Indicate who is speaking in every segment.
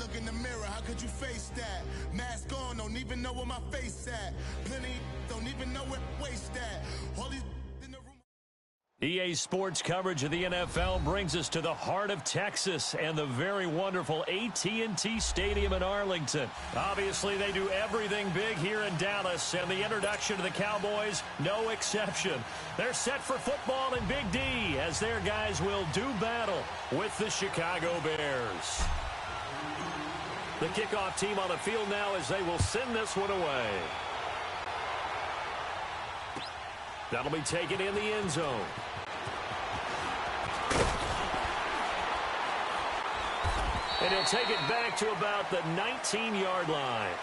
Speaker 1: look in the mirror, how could you face that? Mask on, don't even know where my face at. Plenty don't even know where waist at. All these in the room.
Speaker 2: EA Sports coverage of the NFL brings us to the heart of Texas and the very wonderful AT&T Stadium in Arlington. Obviously, they do everything big here in Dallas, and the introduction to the Cowboys, no exception. They're set for football in Big D as their guys will do battle with the Chicago Bears. The kickoff team on the field now as they will send this one away. That'll be taken in the end zone. And he'll take it back to about the 19-yard line.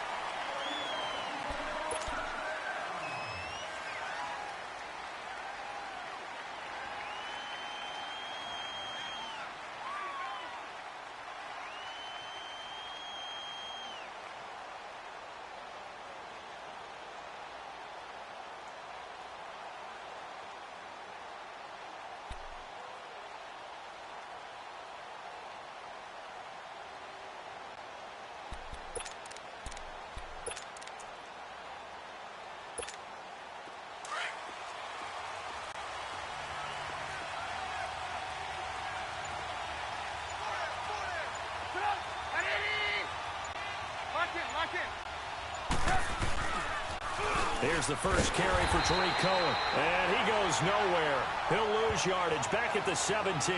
Speaker 2: Here's the first carry for Tariq Cohen. And he goes nowhere. He'll lose yardage back at the 17.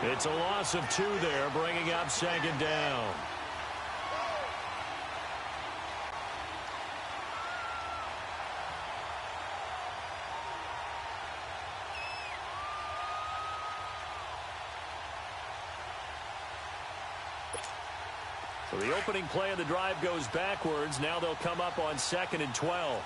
Speaker 2: It's a loss of 2 there, bringing up second down. So the opening play of the drive goes backwards. Now they'll come up on 2nd and 12.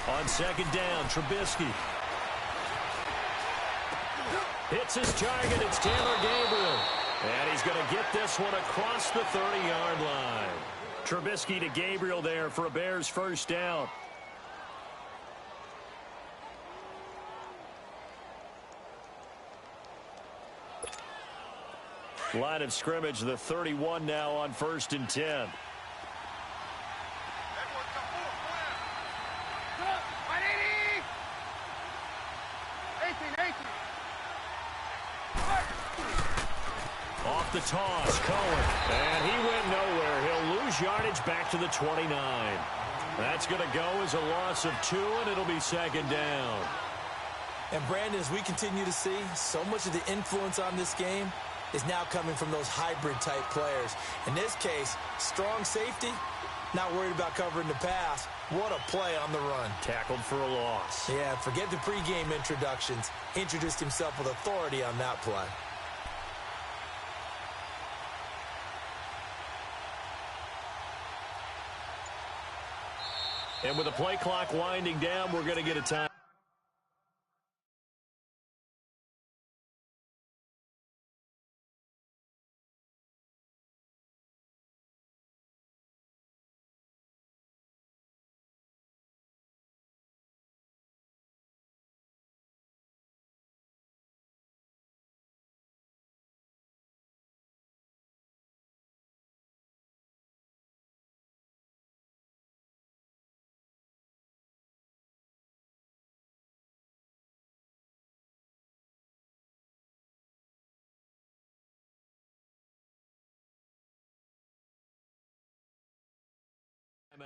Speaker 2: On 2nd down, Trubisky. Hits his target. It's Taylor Gabriel. And he's going to get this one across the 30-yard line. Trubisky to Gabriel there for a Bears first down. Line of scrimmage, the 31 now on 1st and 10. Off the toss, Cohen. And he went nowhere. He'll lose yardage back to the 29. That's going to go as a loss of 2, and it'll be second down.
Speaker 3: And, Brandon, as we continue to see, so much of the influence on this game is now coming from those hybrid-type players. In this case, strong safety, not worried about covering the pass. What a play on the run.
Speaker 2: Tackled for a loss.
Speaker 3: Yeah, forget the pregame introductions. Introduced himself with authority on that play.
Speaker 2: And with the play clock winding down, we're going to get a time.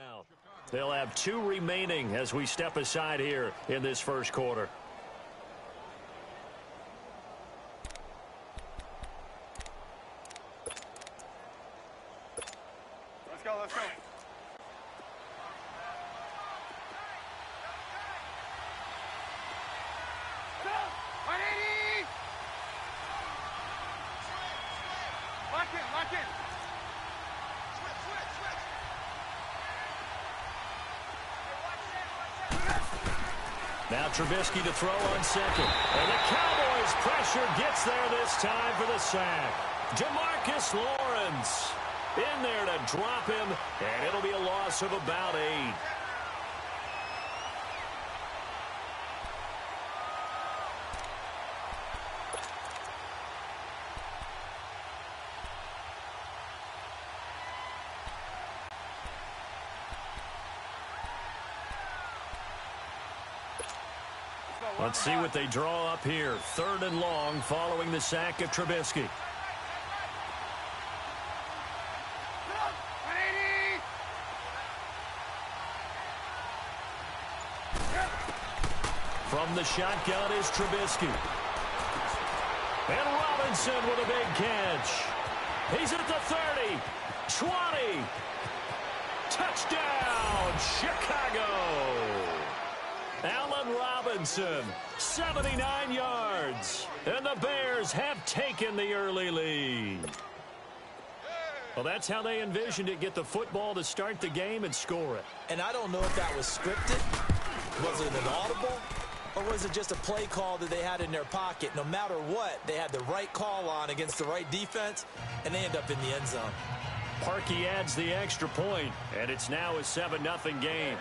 Speaker 2: Out. They'll have 2 remaining as we step aside here in this first quarter.
Speaker 4: Let's go, let's go. Lock in.
Speaker 2: Now Trubisky to throw on 2nd. And the Cowboys pressure gets there this time for the sack. Demarcus Lawrence in there to drop him, and it'll be a loss of about 8. Let's see what they draw up here. 3rd and long following the sack of Trubisky. From the shotgun is Trubisky. And Robinson with a big catch. He's at the 30, 20. Touchdown, Chicago. Allen Robinson, 79 yards. And the Bears have taken the early lead. Well, that's how they envisioned it. Get the football to start the game and score it.
Speaker 3: And I don't know if that was scripted. Was it an audible? Or was it just a play call that they had in their pocket? No matter what, they had the right call on against the right defense, and they end up in the end zone.
Speaker 2: Parkey adds the extra point, and it's now a 7-0 game.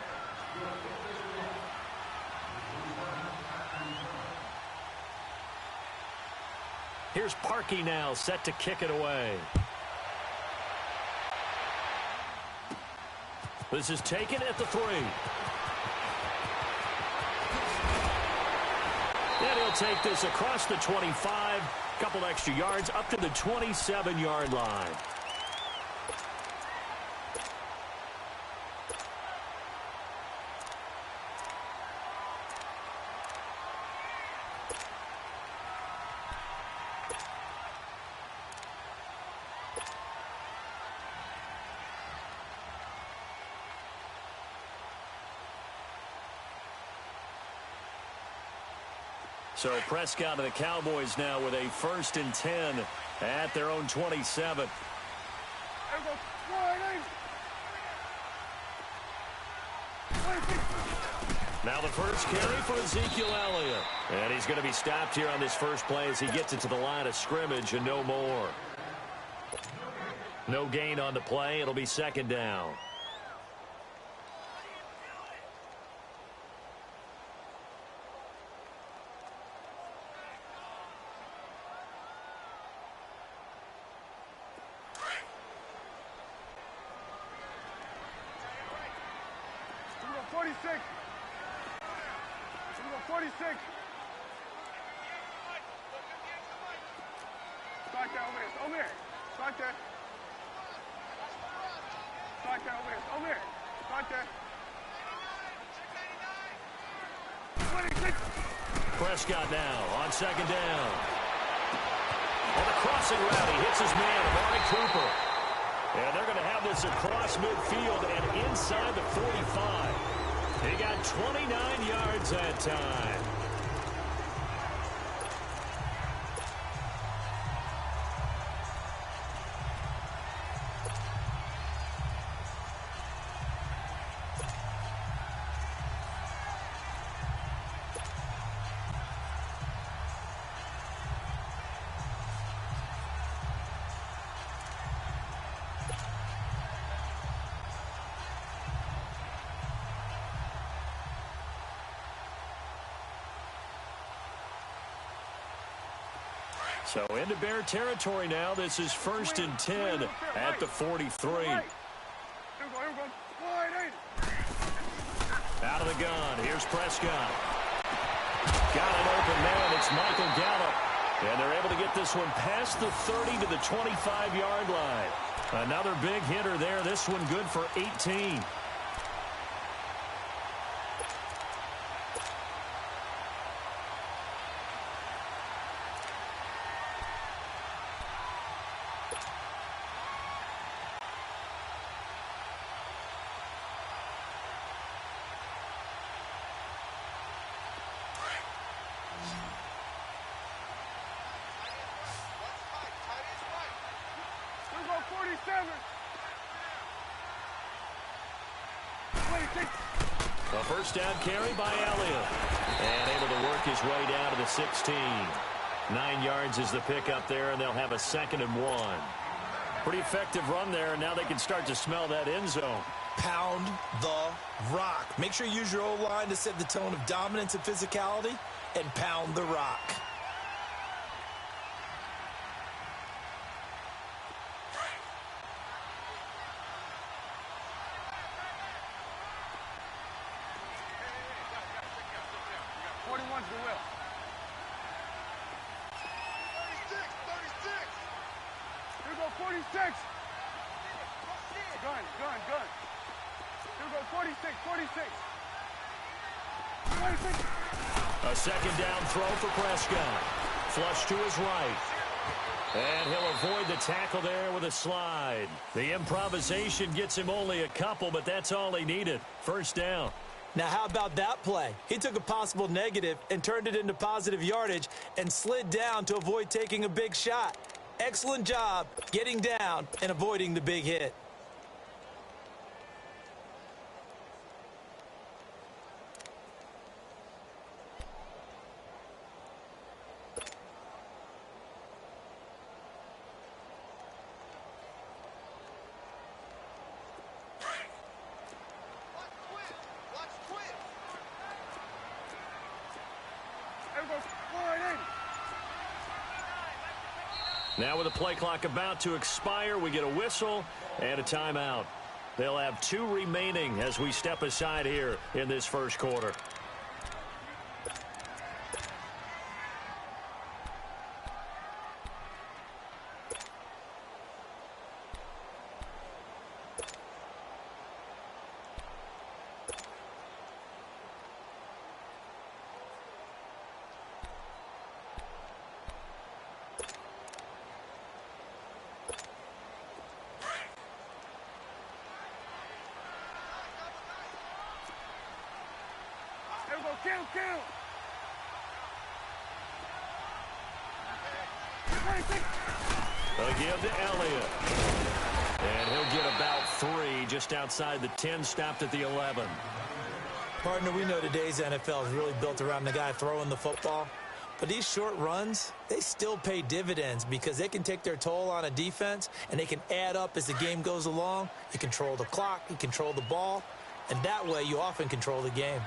Speaker 2: Here's Parkey now, set to kick it away. This is taken at the 3. And he'll take this across the 25, couple extra yards up to the 27-yard line. So Prescott and the Cowboys now with a 1st and 10 at their own 27. Now the first carry for Ezekiel Elliott. And he's going to be stopped here on this first play as he gets it to the line of scrimmage and no more. No gain on the play. It'll be 2nd down. Prescott now on 2nd down. On the crossing route, he hits his man, Amari Cooper. And they're going to have this across midfield and inside the 45. He got 29 yards that time. So into Bear territory now. This is 1st and 10 at the 43. Out of the gun. Here's Prescott. Got an open man. It's Michael Gallup. And they're able to get this one past the 30 to the 25-yard line. Another big hitter there. This one good for 18. A first down carry by Elliott. And able to work his way down to the 16. 9 yards is the pickup there, and they'll have a 2nd and 1. Pretty effective run there, and now they can start to smell that end zone.
Speaker 3: Pound the rock. Make sure you use your O-line to set the tone of dominance and physicality, and pound the rock.
Speaker 4: Punch the wheel. 36. Here we go, 46. Gun. Here we go, 46. 26.
Speaker 2: A second down throw for Prescott. Flush to his right. And he'll avoid the tackle there with a slide. The improvisation gets him only a couple, but that's all he needed. First down.
Speaker 3: Now, how about that play? He took a possible negative and turned it into positive yardage and slid down to avoid taking a big shot. Excellent job getting down and avoiding the big hit.
Speaker 2: Now with the play clock about to expire, we get a whistle and a timeout. They'll have 2 remaining as we step aside here in this first quarter.
Speaker 4: Kill.
Speaker 2: A give to Elliott. And he'll get about 3 just outside the 10, stopped at the 11.
Speaker 3: Partner, we know today's NFL is really built around the guy throwing the football. But these short runs, they still pay dividends because they can take their toll on a defense and they can add up as the game goes along. You control the clock, you control the ball, and that way you often control the game.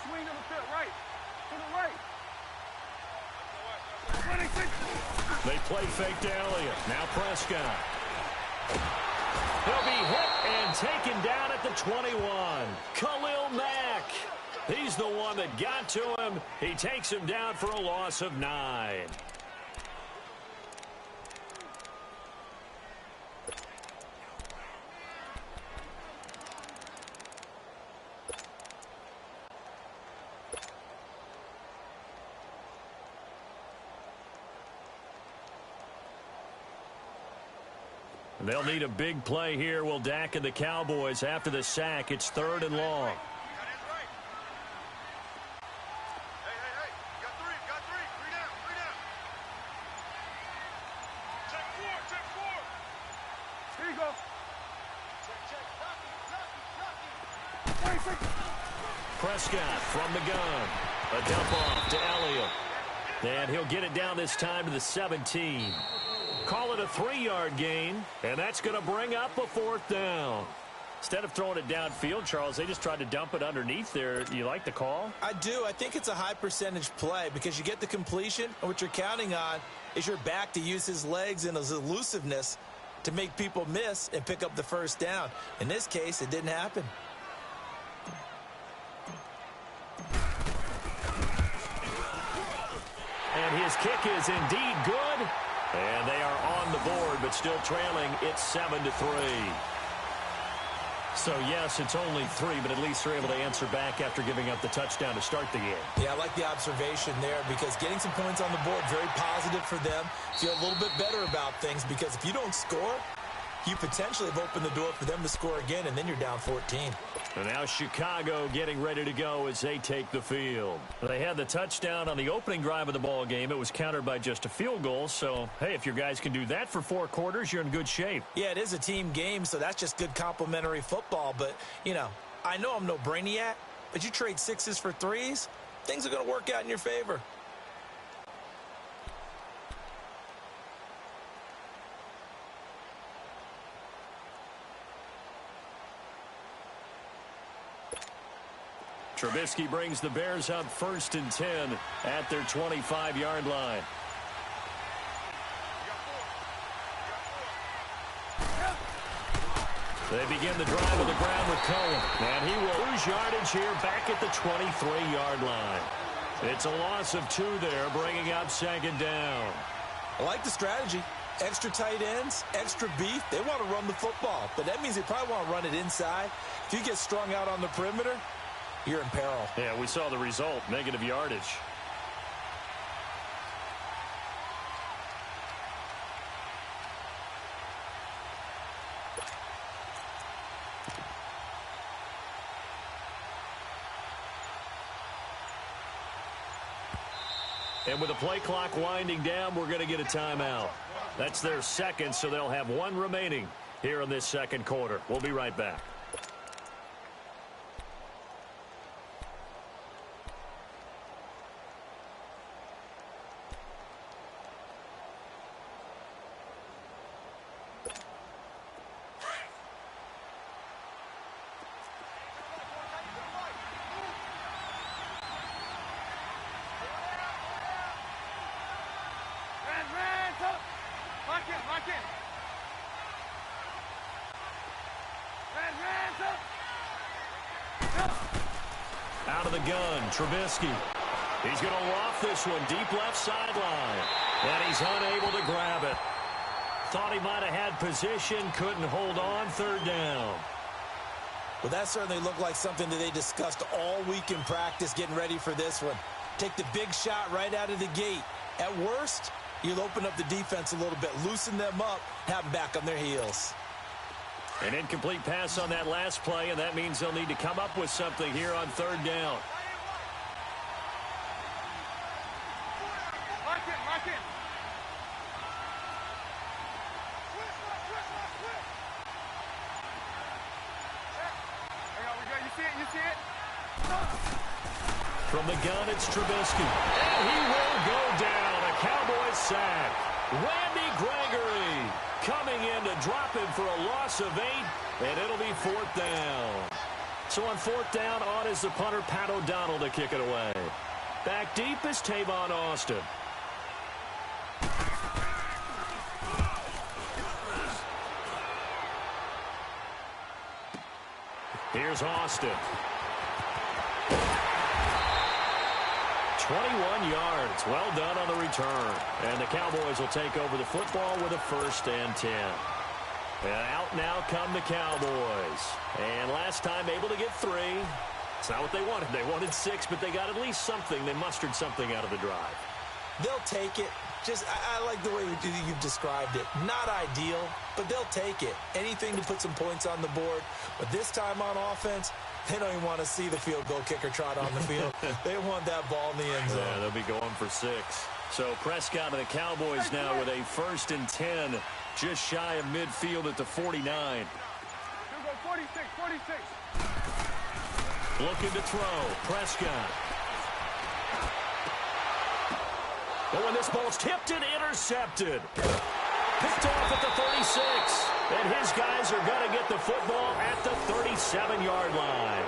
Speaker 4: Swing to the field, right. To the right. 26.
Speaker 2: They play fake to Elliott. Now Prescott. He'll be hit and taken down at the 21. Khalil Mack. He's the one that got to him. He takes him down for a loss of 9. They'll need a big play here. Will Dak and the Cowboys after the sack. It's 3rd and long.
Speaker 4: Here you go.
Speaker 2: Prescott from the gun. A dump off to Elliott. And he'll get it down this time to the 17. Call it a 3-yard gain, and that's going to bring up a 4th down. Instead of throwing it downfield, Charles, they just tried to dump it underneath there. Do you like the call?
Speaker 3: I do. I think it's a high percentage play because you get the completion, and what you're counting on is your back to use his legs and his elusiveness to make people miss and pick up the first down. In this case, it didn't happen.
Speaker 2: And his kick is indeed good. And they are on the board, but still trailing. It's 7-3. So, yes, it's only 3, but at least they're able to answer back after giving up the touchdown to start the game.
Speaker 3: Yeah, I like the observation there because getting some points on the board, very positive for them. Feel a little bit better about things because if you don't score, you potentially have opened the door for them to score again, and then you're down 14.
Speaker 2: And now Chicago getting ready to go as they take the field. They had the touchdown on the opening drive of the ball game. It was countered by just a field goal. So, hey, if your guys can do that for 4 quarters, you're in good shape.
Speaker 3: Yeah, it is a team game, so that's just good complimentary football. But, you know, I know I'm no brainiac, but you trade 6s for 3s, things are going to work out in your favor.
Speaker 2: Trubisky brings the Bears up 1st and 10 at their 25-yard line. They begin the drive to the ground with Cohen. And he will lose yardage here back at the 23-yard line. It's a loss of 2 there, bringing up second down.
Speaker 3: I like the strategy. Extra tight ends, extra beef. They want to run the football, but that means they probably want to run it inside. If you get strung out on the perimeter, you're in peril.
Speaker 2: Yeah, we saw the result, negative yardage. And with the play clock winding down, we're going to get a timeout. That's their second, so they'll have 1 remaining here in this second quarter. We'll be right back. Out of the gun, Trubisky. He's going to loft this one deep left sideline. And he's unable to grab it. Thought he might have had position, couldn't hold on, 3rd down.
Speaker 3: Well, that certainly looked like something that they discussed all week in practice getting ready for this one. Take the big shot right out of the gate. At worst, you'll open up the defense a little bit, loosen them up, have them back on their heels.
Speaker 2: An incomplete pass on that last play, and that means they'll need to come up with something here on 3rd down.
Speaker 4: Lock in. You see it?
Speaker 2: From the gun, it's Trubisky. And he will go down. A Cowboys sack. Randy Gregory coming in to drop him for a loss of 8, and it'll be 4th down. So on 4th down, on is the punter, Pat O'Donnell, to kick it away. Back deep is Tavon Austin. Here's Austin. 21 yards. Well done on the return. And the Cowboys will take over the football with a 1st and 10. And out now come the Cowboys. And last time able to get 3. It's not what they wanted. They wanted 6, but they got at least something. They mustered something out of the drive.
Speaker 3: They'll take it. I like the way you've described it. Not ideal, but they'll take it. Anything to put some points on the board. But this time on offense, they don't even want to see the field goal kicker trot on the field. They want that ball in the end zone.
Speaker 2: Yeah, they'll be going for 6. So Prescott and the Cowboys now with a 1st and 10, just shy of midfield at the 49.
Speaker 4: You go 46.
Speaker 2: Looking to throw. Prescott. But when this ball's tipped and intercepted. Picked off at the 36. And his guys are going to get the football at the 37-yard line.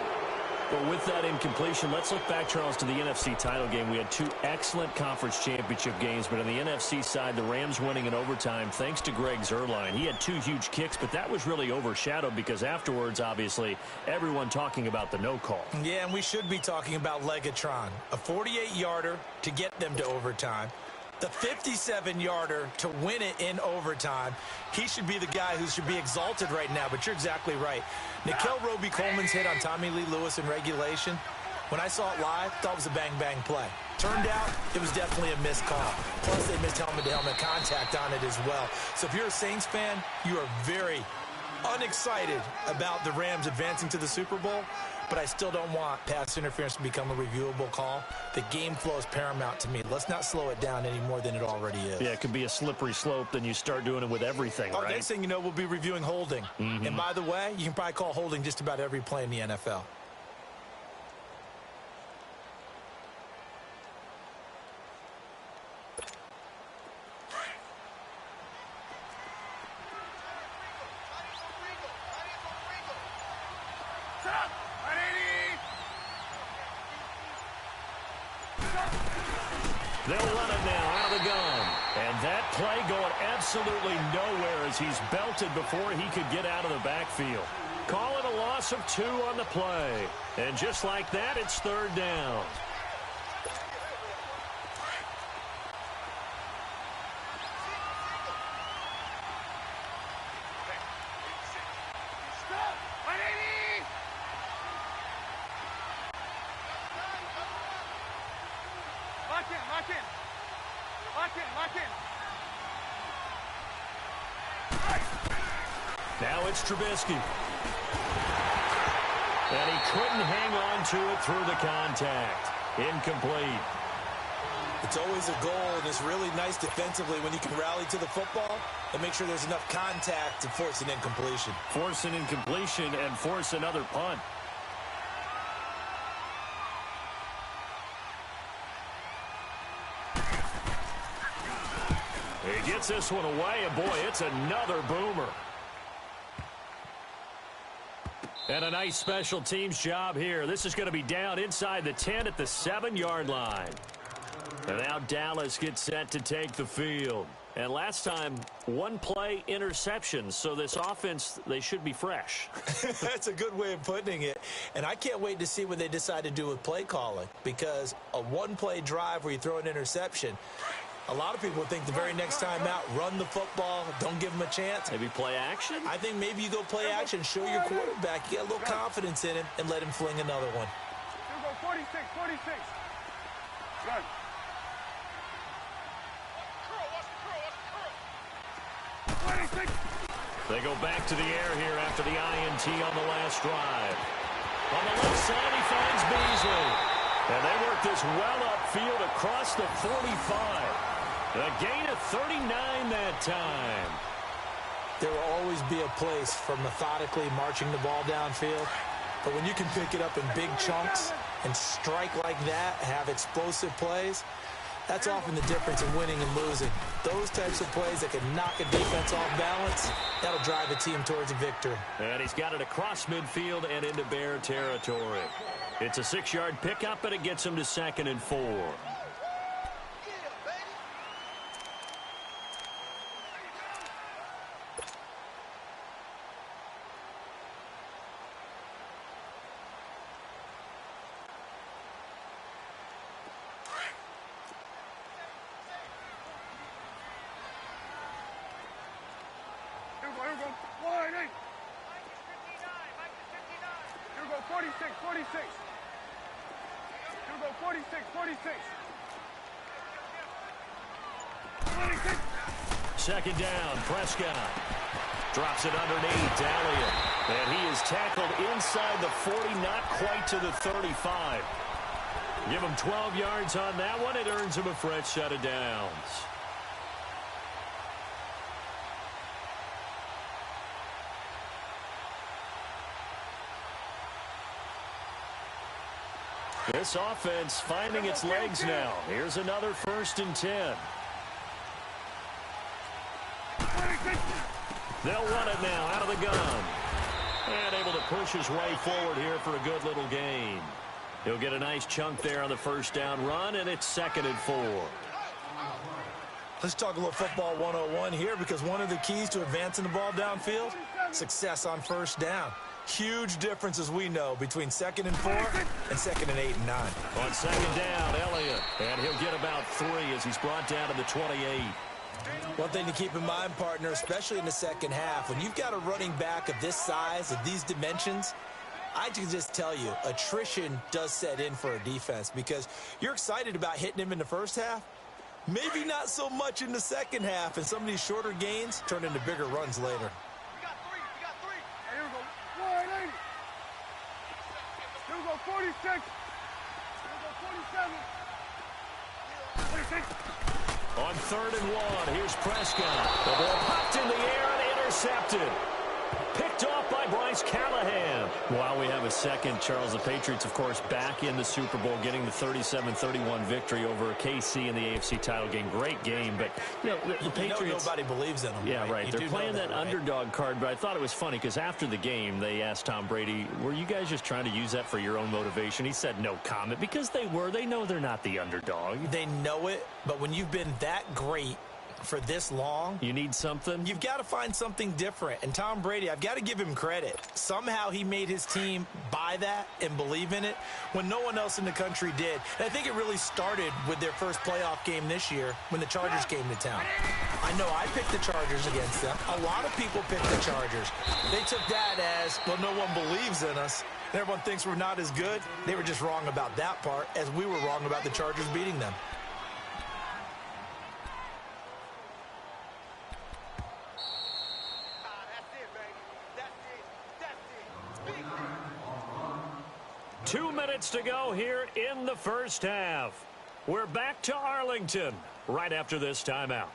Speaker 2: But with that incompletion, let's look back, Charles, to the NFC title game. We had 2 excellent conference championship games, but on the NFC side, the Rams winning in overtime thanks to Greg Zuerlein. He had 2 huge kicks, but that was really overshadowed because afterwards, obviously, everyone talking about the no call.
Speaker 3: Yeah, and we should be talking about Legatron. A 48-yarder to get them to overtime. The 57-yarder to win it in overtime. He should be the guy who should be exalted right now, but you're exactly right. Nickel Roby-Coleman's hit on Tommy Lee Lewis in regulation, when I saw it live, thought it was a bang-bang play. Turned out, it was definitely a missed call. Plus, they missed helmet-to-helmet contact on it as well. So if you're a Saints fan, you are very unexcited about the Rams advancing to the Super Bowl, but I still don't want pass interference to become a reviewable call. The game flow is paramount to me. Let's not slow it down any more than it already is.
Speaker 2: Yeah, it could be a slippery slope, then you start doing it with everything, right?
Speaker 3: Next thing you know, we'll be reviewing holding. And by the way, you can probably call holding just about every play in the NFL.
Speaker 2: They'll run it now. of the gun. And that play going absolutely nowhere as he's belted before he could get out of the backfield. Call it a loss of 2 on the play. And just like that, it's 3rd down.
Speaker 3: Now it's Trubisky.
Speaker 2: And he couldn't hang on to it through the contact. Incomplete.
Speaker 3: It's always a goal, and it's really nice defensively when you can rally to the football and make sure there's enough contact to force an incompletion.
Speaker 2: Force an incompletion and force another punt. He gets this one away, and boy, it's another boomer. And a nice special teams job here. This is going to be down inside the 10 at the 7-yard line. And now Dallas gets set to take the field. And last time, 1 play interception. So this offense, they should be fresh.
Speaker 3: That's a good way of putting it. And I can't wait to see what they decide to do with play calling. Because a 1-play drive where you throw an interception, a lot of people think the very next time out, run the football, don't give them a chance.
Speaker 2: Maybe play action?
Speaker 3: I think maybe you go play action, show your quarterback, you get a little confidence in him, and let him fling another one.
Speaker 4: Here go 46, 46. Good.
Speaker 2: They go back to the air here after the INT on the last drive. On the left side, he finds Beasley. And they work this well upfield across the 45. A gain of 39 that time.
Speaker 3: There will always be a place for methodically marching the ball downfield. But when you can pick it up in big chunks and strike like that, have explosive plays, that's often the difference in winning and losing. Those types of plays that can knock a defense off balance, that'll drive a team towards a victory.
Speaker 2: And he's got it across midfield and into Bear territory. It's a 6-yard pickup, and it gets him to 2nd and 4.
Speaker 4: Here we go. Wide eight. Here we go, 46, 46. Here we go, 46, 46. 46.
Speaker 2: 2nd down, Prescott. Drops it underneath, Elliott. And he is tackled inside the 40, not quite to the 35. Give him 12 yards on that one. It earns him a fresh set of downs. This offense finding its legs now. Here's another 1st and 10. They'll run it now out of the gun. And able to push his way forward here for a good little gain. He'll get a nice chunk there on the 1st down run, and it's 2nd and 4.
Speaker 3: Let's talk a little football 101 here, because one of the keys to advancing the ball downfield, success on 1st down. Huge difference, as we know, between 2nd and 4 and 2nd and 8 and 9.
Speaker 2: On 2nd down, Elliott. And he'll get about 3 as he's brought down to the 28.
Speaker 3: One thing to keep in mind, partner, especially in the second half, when you've got a running back of this size, of these dimensions, I can just tell you, attrition does set in for a defense, because you're excited about hitting him in the first half. Maybe not so much in the second half, and some of these shorter gains turn into bigger runs later.
Speaker 4: Here we go, wide eight. Here we go, 46. Here we go, 47. 46.
Speaker 2: On 3rd and 1, here's Prescott. The ball popped in the air and intercepted. Picked picked off by Bryce Callahan. While we have a second, Charles, the Patriots, of course, back in the Super Bowl, getting the 37-31 victory over KC in the AFC title game. Great game, but the Patriots,
Speaker 3: nobody believes in them.
Speaker 2: Yeah, right. They're playing that underdog card, but I thought it was funny because after the game, they asked Tom Brady, were you guys just trying to use that for your own motivation? He said no comment because they were. They know they're not the underdog.
Speaker 3: They know it, but when you've been that great for this long,
Speaker 2: you need something. You've
Speaker 3: got to find something different. And Tom Brady, I've got to give him credit. Somehow he made his team buy that and believe in it when no one else in the country did. And I think it really started with their first playoff game this year when the Chargers came to town. I know I picked the Chargers against them. A lot of people picked the Chargers. They took that as, well, no one believes in us. And everyone thinks we're not as good. They were just wrong about that part, as we were wrong about the Chargers beating them.
Speaker 2: Two minutes to go here in the first half. We're back to Arlington right after this timeout.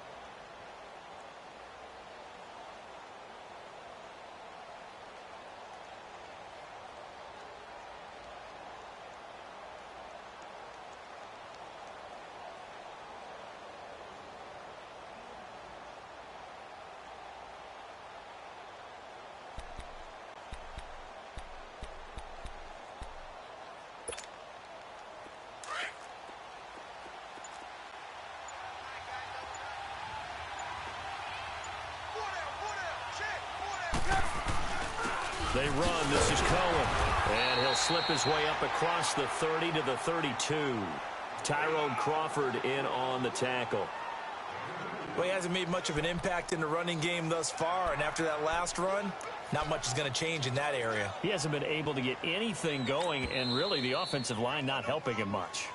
Speaker 2: They run. This is Cohen. And he'll slip his way up across the 30 to the 32. Tyrone Crawford in on the tackle.
Speaker 3: Well, he hasn't made much of an impact in the running game thus far, and after that last run, not much is going to change in that area.
Speaker 2: He hasn't been able to get anything going, and really the offensive line not helping him much.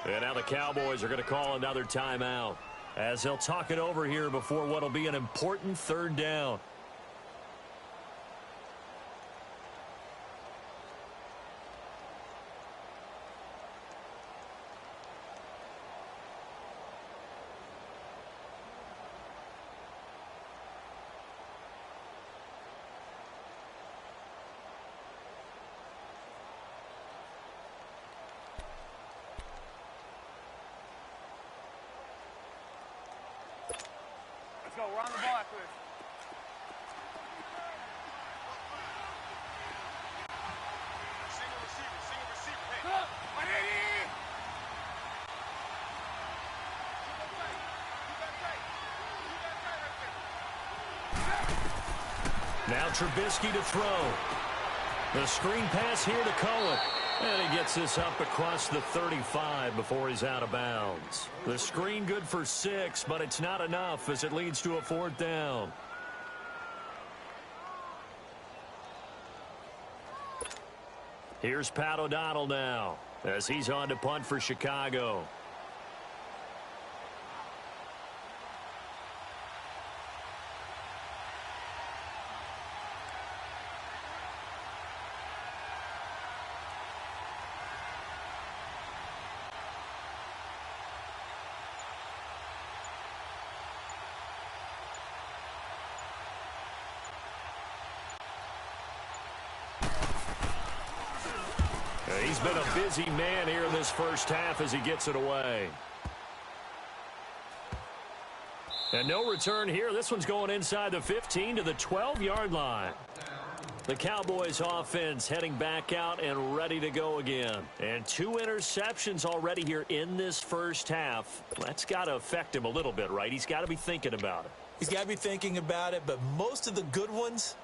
Speaker 2: And now the Cowboys are going to call another timeout as they'll talk it over here before what will be an important third down.
Speaker 4: Let's go. We're on the ball after this. Single receiver. Hey.
Speaker 2: Now Trubisky to throw. The screen pass here to Cohen. And he gets this up across the 35 before he's out of bounds. The screen good for 6, but it's not enough as it leads to a fourth down. Here's Pat O'Donnell now as he's on to punt for Chicago. He's been a busy man here in this first half as he gets it away. And no return here. This one's going inside the 15 to the 12-yard line. The Cowboys offense heading back out and ready to go again. And 2 interceptions already here in this first half. That's got to affect him a little bit, right? He's got to be thinking about it.
Speaker 3: He's got to be thinking about it, but most of the good ones,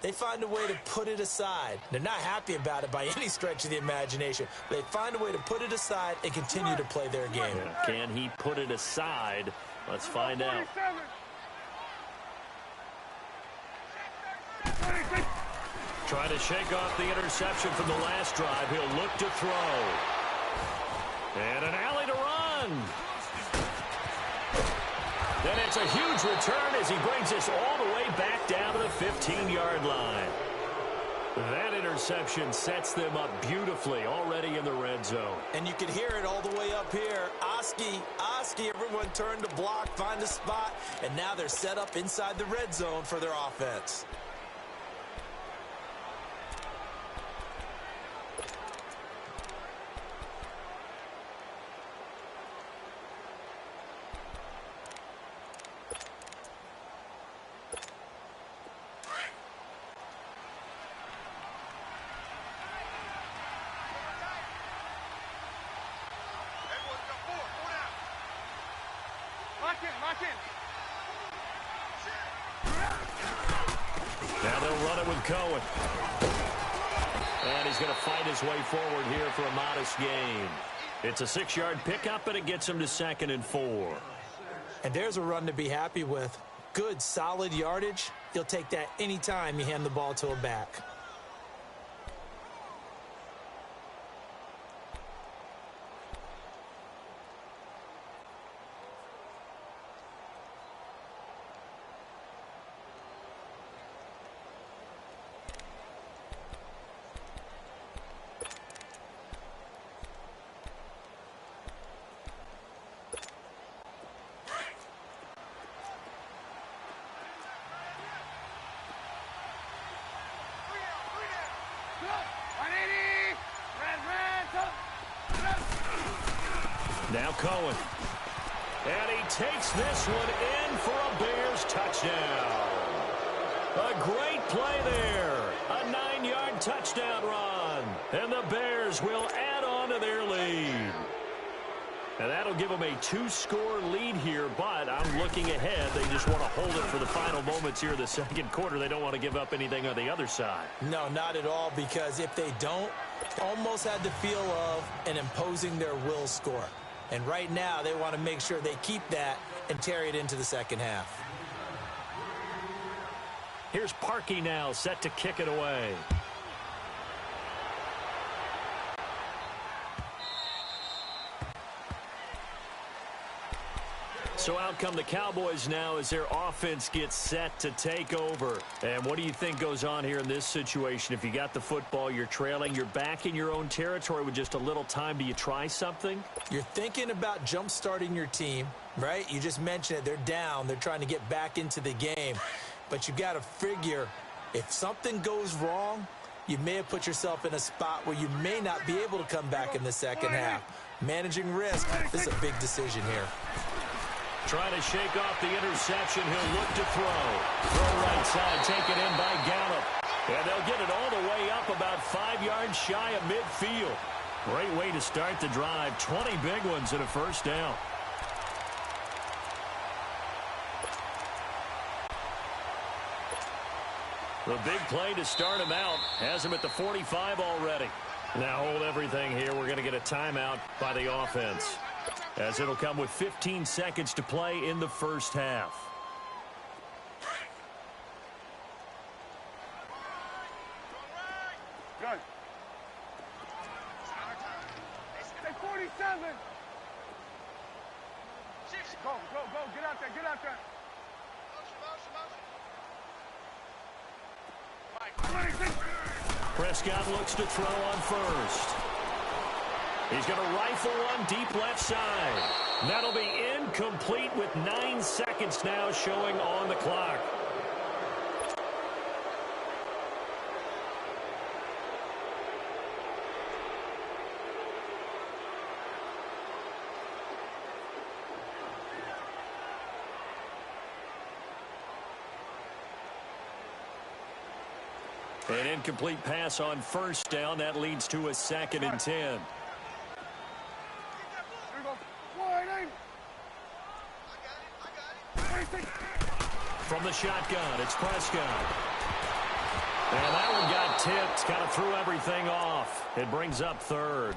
Speaker 3: they find a way to put it aside. They're not happy about it by any stretch of the imagination. They find a way to put it aside and continue to play their game.
Speaker 2: Yeah. Can he put it aside? Let's find out. Trying to shake off the interception from the last drive. He'll look to throw. And an alley to run. Then it's a huge return as he brings us all the way back down to the 15-yard line. That interception sets them up beautifully already in the red zone.
Speaker 3: And you can hear it all the way up here. Oski, everyone turned to block, find a spot, and now they're set up inside the red zone for their offense.
Speaker 4: Lock in, lock in.
Speaker 2: Now they'll run it with Cohen. And he's going to fight his way forward here for a modest gain. It's a 6-yard pickup, and it gets him to 2nd and 4.
Speaker 3: And there's a run to be happy with. Good, solid yardage. You'll take that anytime you hand the ball to a back.
Speaker 2: Now Cohen. And he takes this one in for a Bears touchdown. A great play there. A 9-yard touchdown run. And the Bears will add on to their lead. And that'll give them a 2-score lead here, but I'm looking ahead. They just want to hold it for the final moments here in the second quarter. They don't want to give up anything on the other side.
Speaker 3: No, not at all, because if they don't, almost had the feel of an imposing their will score. And right now, they want to make sure they keep that and carry it into the second half.
Speaker 2: Here's Parkey now, set to kick it away. So out come the Cowboys now as their offense gets set to take over. And what do you think goes on here in this situation? If you got the football, you're trailing, you're back in your own territory with just a little time. Do you try something?
Speaker 3: You're thinking about jump-starting your team, right? You just mentioned it. They're down. They're trying to get back into the game. But you've got to figure if something goes wrong, you may have put yourself in a spot where you may not be able to come back in the second half. Managing risk, this is a big decision here.
Speaker 2: Trying to shake off the interception. He'll look to throw. Throw right side, taken in by Gallup. And they'll get it all the way up about 5 yards shy of midfield. Great way to start the drive. 20 big ones and a first down. The big play to start him out. Has him at the 45 already. Now hold everything here. We're going to get a timeout by the offense, as it'll come with 15 seconds to play in the first half.
Speaker 4: Good. Say 47. Go, go, go. Get out there, get out there.
Speaker 2: Prescott looks to throw on first. He's going to rifle one deep left side. That'll be incomplete with 9 seconds now showing on the clock. An incomplete pass on first down. That leads to a 2nd and 10. From the shotgun, it's Prescott. And that one got tipped. Kind of threw everything off. It brings up 3rd.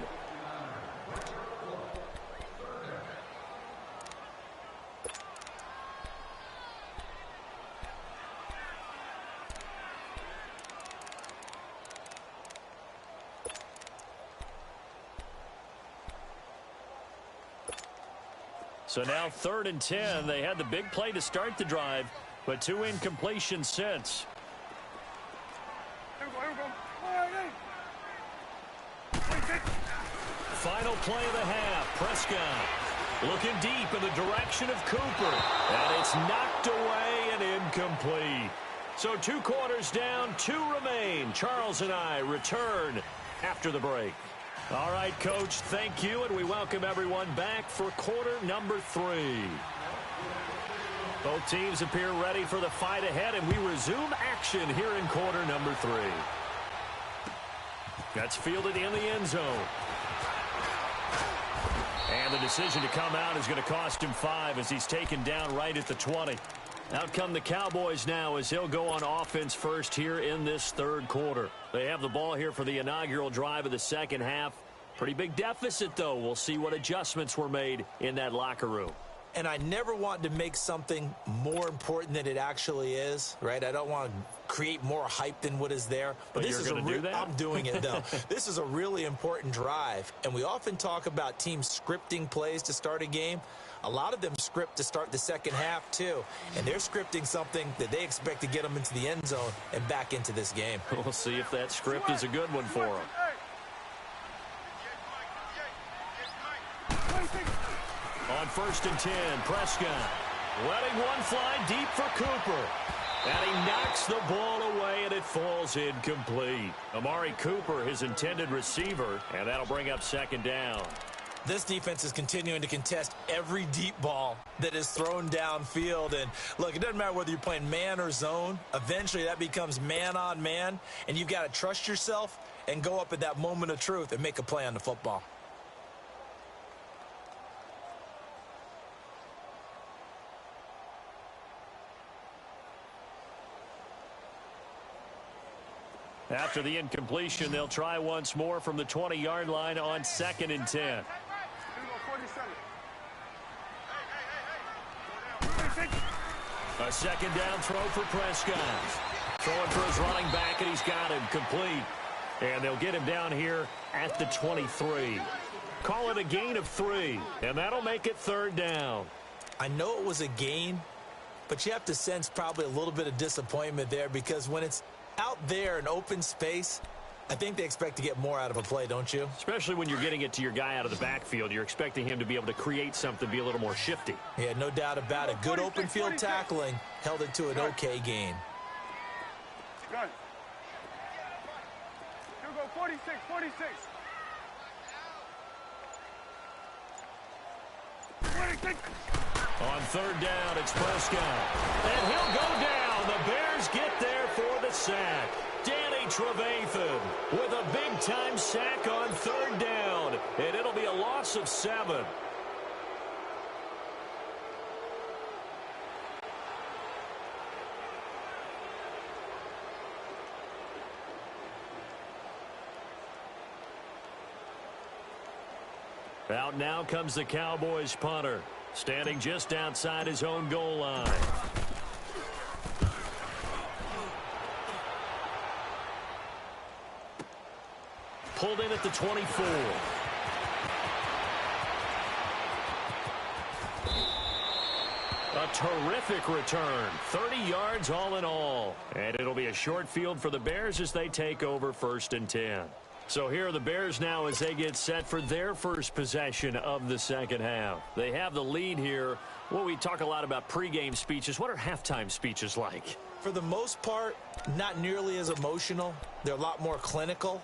Speaker 2: So now 3rd and 10. They had the big play to start the drive, but 2 incompletions since. Final play of the half. Prescott looking deep in the direction of Cooper. And it's knocked away and incomplete. So 2 quarters down, 2 remain. Charles and I return after the break. All right, Coach, thank you, and we welcome everyone back for quarter number 3. Both teams appear ready for the fight ahead, and we resume action here in quarter number 3. That's fielded in the end zone. And And the decision to come out is going to cost him 5 as he's taken down right at the 20. Out come the Cowboys now as he'll go on offense first here in this third quarter. They have the ball here for the inaugural drive of the second half. Pretty big deficit, though. We'll see what adjustments were made in that locker room.
Speaker 3: And I never want to make something more important than it actually is, right? I don't want to create more hype than what is there.
Speaker 2: But this you're going to do that?
Speaker 3: I'm doing it, though. This is a really important drive. And we often talk about teams scripting plays to start a game. A lot of them script to start the second half, too. And they're scripting something that they expect to get them into the end zone and back into this game.
Speaker 2: We'll see if that script is a good one for them. On 1st and 10, Prescott letting one fly deep for Cooper. And he knocks the ball away, and it falls incomplete. Amari Cooper, his intended receiver, and that'll bring up second down.
Speaker 3: This defense is continuing to contest every deep ball that is thrown downfield. And, look, it doesn't matter whether you're playing man or zone. Eventually, that becomes man on man, and you've got to trust yourself and go up at that moment of truth and make a play on the football.
Speaker 2: After the incompletion, they'll try once more from the 20-yard line on 2nd and 10. A second down throw for Prescott. Throwing for his running back, and he's got him complete. And they'll get him down here at the 23. Call it a gain of 3, and that'll make it 3rd down.
Speaker 3: I know it was a gain, but you have to sense probably a little bit of disappointment there because when it's out there in open space, I think they expect to get more out of a play, don't you?
Speaker 2: Especially when you're getting it to your guy out of the backfield. You're expecting him to be able to create something, be a little more shifty.
Speaker 3: Yeah, no doubt about it. Good open field tackling held it to an okay gain.
Speaker 4: Good. Here go 46, 46. 46.
Speaker 2: On 3rd down, it's Prescott. And he'll go down. The Bears get there for the sack. Danny Trevathan with a big-time sack on 3rd down. And it'll be a loss of 7. Out now comes the Cowboys punter, standing just outside his own goal line. Pulled in at the 24. A terrific return. 30 yards all in all. And it'll be a short field for the Bears as they take over 1st and 10. So here are the Bears now as they get set for their first possession of the second half. They have the lead here. Well, we talk a lot about pregame speeches. What are halftime speeches like?
Speaker 3: For the most part, not nearly as emotional. They're a lot more clinical.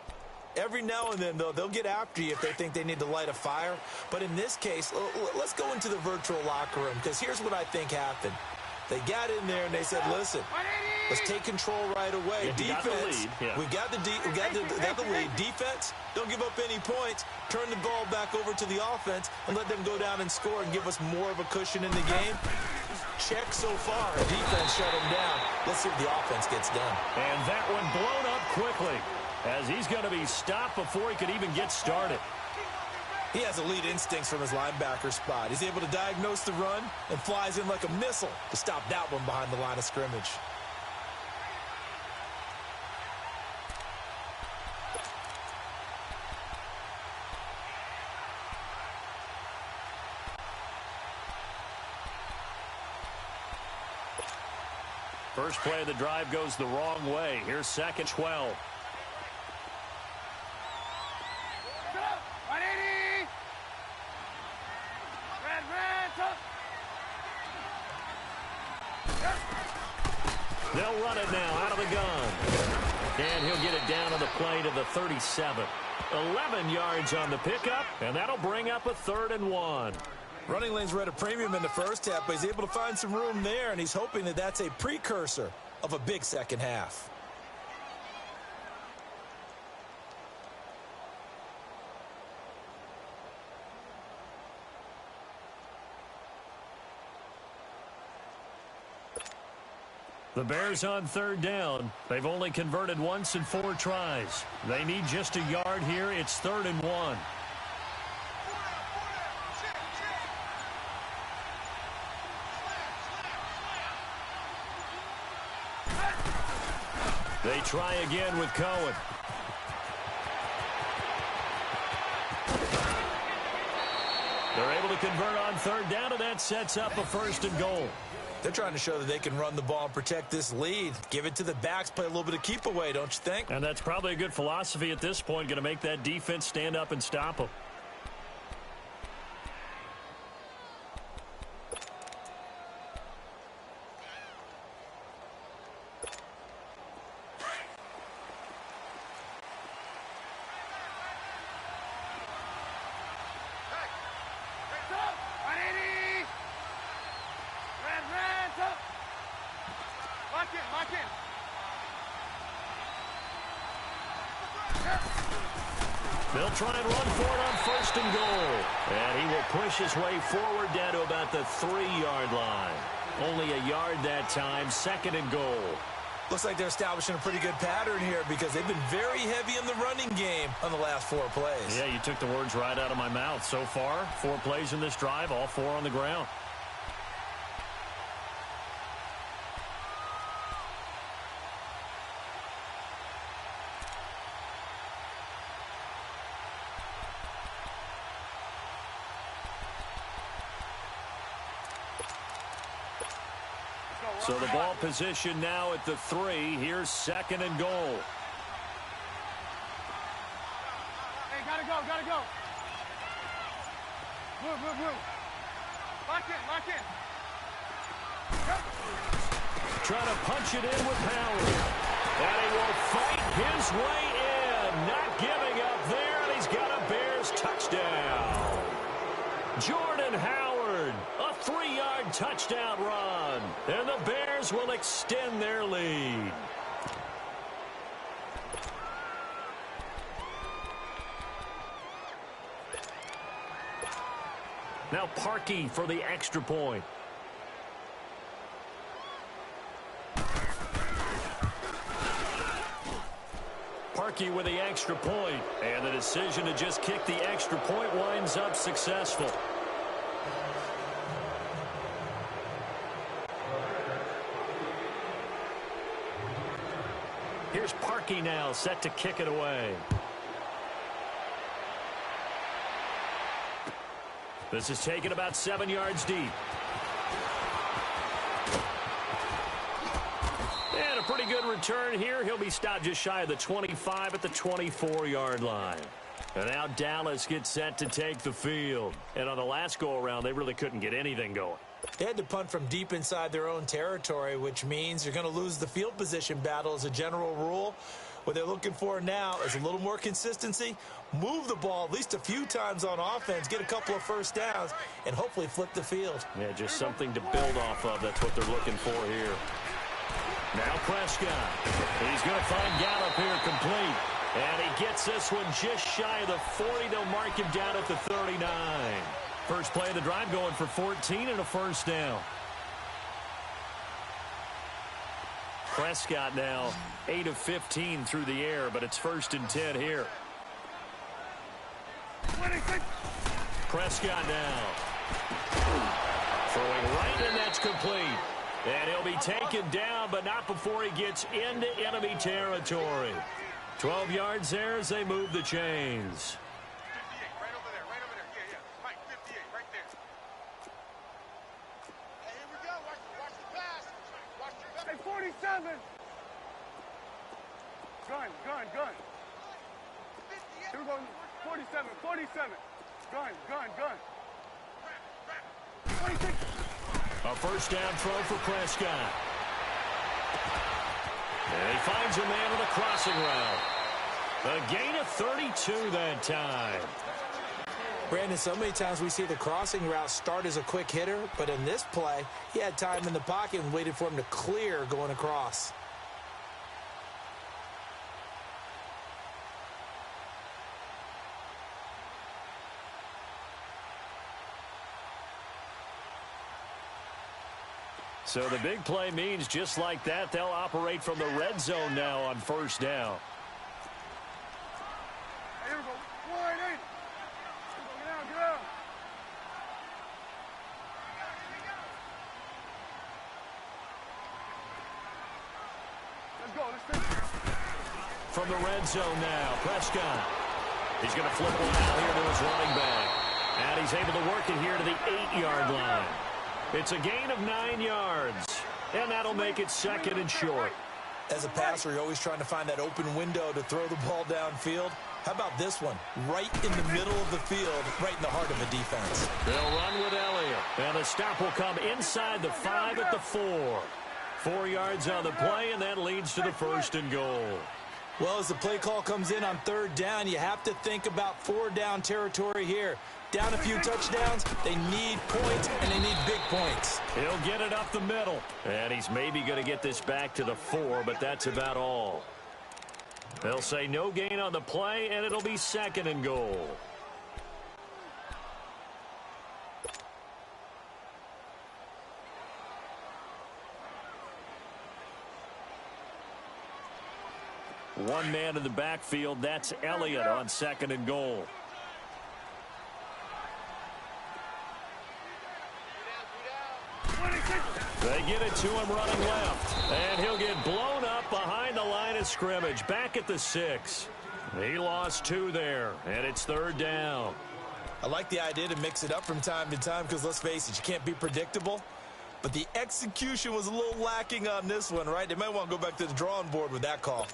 Speaker 3: Every now and then, though, they'll get after you if they think they need to light a fire. But in this case, let's go into the virtual locker room because here's what I think happened. They got in there and they said, listen, let's take control right away.
Speaker 2: Yeah,
Speaker 3: defense, we got the lead. Defense, don't give up any points. Turn the ball back over to the offense and let them go down and score and give us more of a cushion in the game. Check so far. Defense shut them down. Let's see if the offense gets done.
Speaker 2: And that one blown up quickly as he's going to be stopped before he could even get started.
Speaker 3: He has elite instincts from his linebacker spot. He's able to diagnose the run and flies in like a missile to stop that one behind the line of scrimmage.
Speaker 2: First play of the drive goes the wrong way. Here's 2nd and 12. They'll run it now out of the gun. And he'll get it down on the play to the 37. 11 yards on the pickup, and that'll bring up a 3rd and 1.
Speaker 3: Running lanes were at a premium in the first half, but he's able to find some room there, and he's hoping that that's a precursor of a big second half.
Speaker 2: The Bears on third down. They've only converted once in 4 tries. They need just a yard here. It's 3rd and 1. They try again with Cohen. They're able to convert on third down, and that sets up a 1st and goal.
Speaker 3: They're trying to show that they can run the ball and protect this lead. Give it to the backs, play a little bit of keep away, don't you think?
Speaker 2: And that's probably a good philosophy at this point, going to make that defense stand up and stop them. They'll try and run for it on 1st and goal. And he will push his way forward down to about the 3-yard line. Only a yard that time, 2nd and goal.
Speaker 3: Looks like they're establishing a pretty good pattern here because they've been very heavy in the running game on the last 4 plays.
Speaker 2: Yeah, you took the words right out of my mouth. So far, 4 plays in this drive, all 4 on the ground. So the ball position now at the 3. Here's 2nd and goal.
Speaker 4: Hey, gotta go, gotta go. Move, move, move. Lock in, lock in.
Speaker 2: Trying to punch it in with power. And he will fight his way in. Not giving up there, and he's got a Bears touchdown. Jordan Howard, a 3-yard touchdown run. And the Bears will extend their lead. Now Parkey for the extra point. Parkey with the extra point. And the decision to just kick the extra point winds up successful. Here's Parkey now, set to kick it away. This is taken about 7 yards deep. And a pretty good return here. He'll be stopped just shy of the 25 at the 24-yard line. And now Dallas gets set to take the field. And on the last go-around, they really couldn't get anything going.
Speaker 3: They had to punt from deep inside their own territory, which means you're going to lose the field position battle as a general rule. What they're looking for now is a little more consistency, move the ball at least a few times on offense, get a couple of 1st downs, and hopefully flip the field.
Speaker 2: Yeah, just something to build off of. That's what they're looking for here. Now Prescott. He's going to find Gallup here complete. And he gets this one just shy of the 40. They'll mark him down at the 39. First play of the drive going for 14 and a 1st down. Prescott now 8 of 15 through the air, but it's 1st and 10 here. Prescott now throwing right, and that's complete. And he'll be taken down, but not before he gets into enemy territory. 12 yards there as they move the chains.
Speaker 4: 58, right over there, right over there. Yeah, yeah. Mike, 58, right there. Hey, here we go. Watch the pass. Watch your back. Hey, 47. Gun. Here we go. 47. Gun. 26.
Speaker 2: A 1st down throw for Prescott. And he finds a man with a crossing route. A gain of 32 that time.
Speaker 3: Brandon, so many times we see the crossing route start as a quick hitter, but in this play, he had time in the pocket and waited for him to clear going across.
Speaker 2: So the big play means just like that, they'll operate from the red zone now on first down.
Speaker 4: Hey, here we go. 180. Get out, get out. Let's go, let's take it.
Speaker 2: From the red zone now, Prescott. He's going to flip one out here to his running back. And he's able to work it here to the 8-yard line. It's a gain of 9 yards. And that'll make it second and short.
Speaker 3: As a passer, you're always trying to find that open window to throw the ball downfield. How about this one? Right in the middle of the field, right in the heart of the defense.
Speaker 2: They'll run with Elliott. And the stop will come inside the 5 at the 4. 4 yards on the play, and that leads to the first and goal.
Speaker 3: Well, as the play call comes in on third down, you have to think about 4-down territory here. Down a few touchdowns, they need points, and they need big points.
Speaker 2: He'll get it up the middle. And he's maybe going to get this back to the 4, but that's about all. They'll say no gain on the play, and it'll be second and goal. One man in the backfield, that's Elliott on second and goal. They get it to him running left. And he'll get blown up behind the line of scrimmage. Back at the 6. He lost 2 there, and it's third down.
Speaker 3: I like the idea to mix it up from time to time because, let's face it, you can't be predictable. But the execution was a little lacking on this one, right? They might want to go back to the drawing board with that call.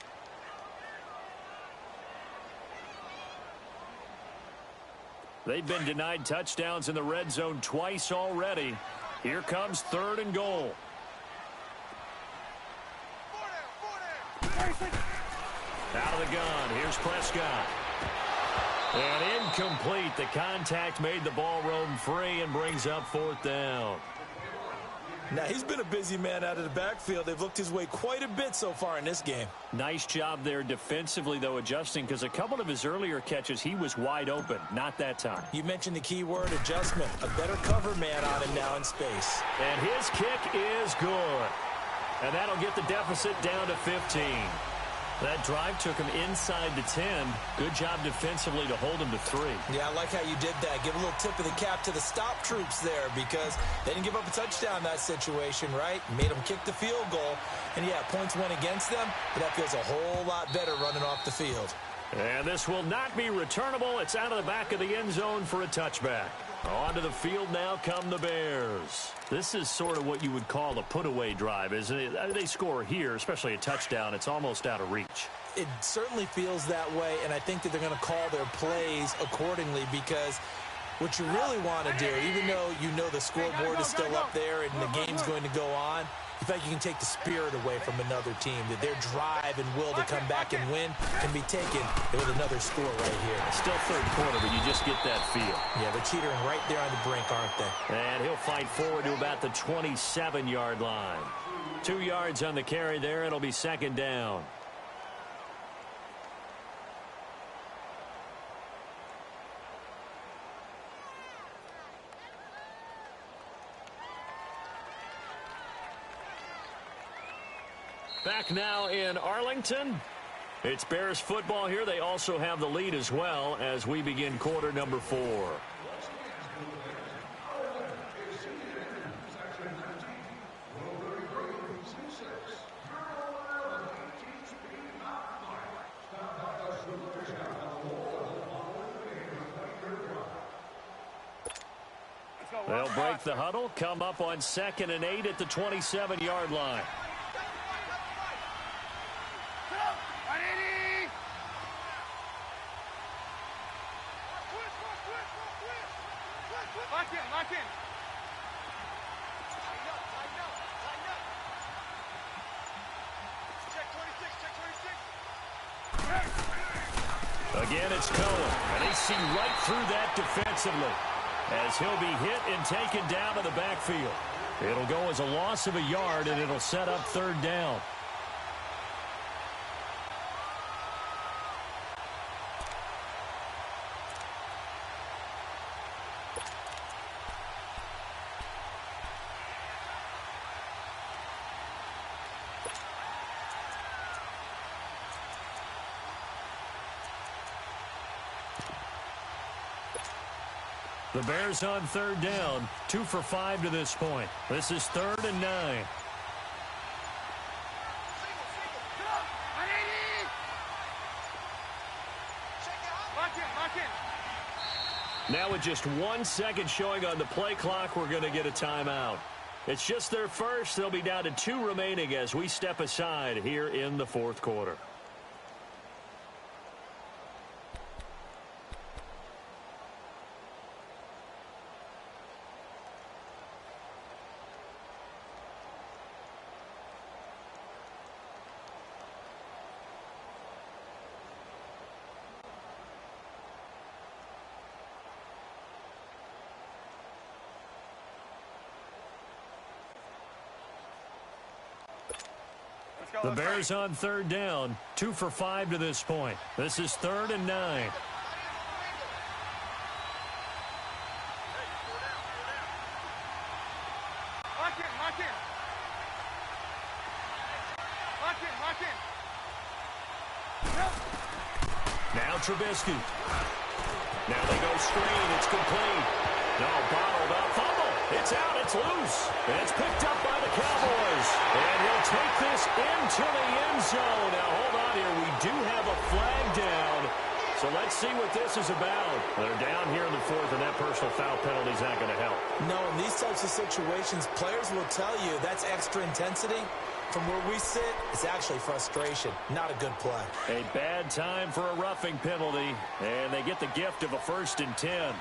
Speaker 2: They've been denied touchdowns in the red zone twice already. Here comes third and goal. Out of the gun. Here's Prescott. And incomplete. The contact made the ball roam free and brings up fourth down.
Speaker 3: Now, he's been a busy man out of the backfield. They've looked his way quite a bit so far in this game.
Speaker 2: Nice job there defensively, though, adjusting, because a couple of his earlier catches, he was wide open. Not that time.
Speaker 3: You mentioned the key word, adjustment. A better cover man on him now in space.
Speaker 2: And his kick is good. And that'll get the deficit down to 15. That drive took him inside the 10. Good job defensively to hold him to 3.
Speaker 3: Yeah, I like how you did that. Give a little tip of the cap to the stop troops there because they didn't give up a touchdown in that situation, right? Made them kick the field goal. And, yeah, points went against them, but that feels a whole lot better running off the field.
Speaker 2: And this will not be returnable. It's out of the back of the end zone for a touchback. Onto the field now come the Bears. This is sort of what you would call a put-away drive, isn't it? They score here, especially a touchdown. It's almost out of reach.
Speaker 3: It certainly feels that way, and I think that they're going to call their plays accordingly because what you really want to do, even though you know the scoreboard is still up there and the game's going to go on, you feel like you can take the spirit away from another team, that their drive and will to come back and win can be taken with another score right here.
Speaker 2: Still third quarter, but you just get that feel.
Speaker 3: Yeah, they're teetering right there on the brink, aren't they?
Speaker 2: And he'll fight forward to about the 27-yard line. 2 yards on the carry there. It'll be second down. Back now in Arlington. It's Bears football here. They also have the lead as well as we begin quarter number 4. They'll break the huddle, come up on 2nd and 8 at the 27-yard line.
Speaker 4: Lock in. Check 26.
Speaker 2: Again, it's Cohen. And they see right through that defensively as he'll be hit and taken down to the backfield. It'll go as a loss of a yard, and it'll set up third down. The Bears on third down, 2 for 5 to this point. This is 3rd and 9. Now with just 1 second showing on the play clock, we're going to get a timeout. It's just their first. They'll be down to 2 remaining as we step aside here in the 4th quarter. The Bears on third down, 2 for 5 to this point. This is 3rd and 9. Now Trubisky. Now they go screen. It's complete. No, bottled up. Fumble. It's out. It's loose. And it's picked up by the Cowboys. And he'll take this into the end zone. Now, hold on here. We do have a flag down. So let's see what this is about. They're down here in the 4th, and that personal foul penalty is not going to help.
Speaker 3: No, in these types of situations, players will tell you that's extra intensity. From where we sit, it's actually frustration. Not a good play.
Speaker 2: A bad time for a roughing penalty, and they get the gift of a 1st and 10.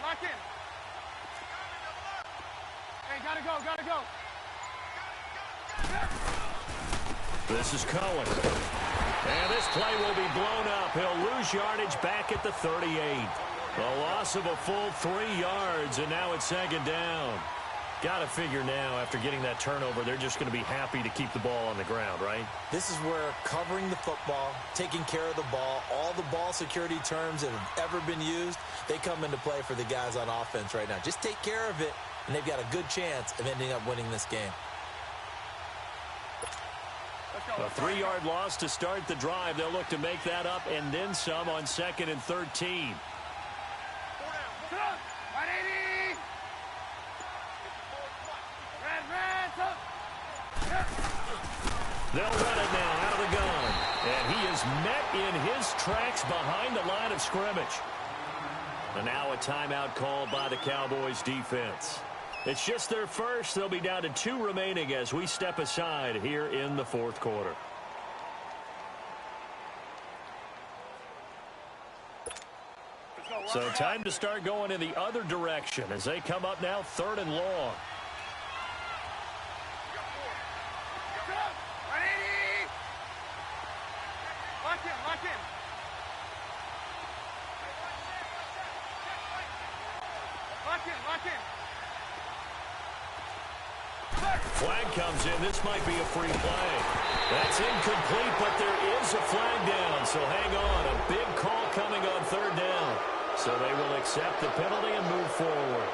Speaker 4: Lock in. Hey, gotta go.
Speaker 2: This is Cohen. And this play will be blown up. He'll lose yardage back at the 38. A loss of a full 3 yards, and now it's 2nd down. Got to figure now, after getting that turnover, they're just going to be happy to keep the ball on the ground, right?
Speaker 3: This is where covering the football, taking care of the ball, all the ball security terms that have ever been used, they come into play for the guys on offense right now. Just take care of it, and they've got a good chance of ending up winning this game.
Speaker 2: A 3-yard loss to start the drive. They'll look to make that up and then some on 2nd and 13. They'll run it now out of the gun. And he is met in his tracks behind the line of scrimmage. And now a timeout called by the Cowboys defense. It's just their first. They'll be down to 2 remaining as we step aside here in the 4th quarter. So time to start going in the other direction as they come up now 3rd and long. Flag comes in. This might be a free play. That's incomplete, but there is a flag down. So hang on. A big call coming on 3rd down. So they will accept the penalty and move forward.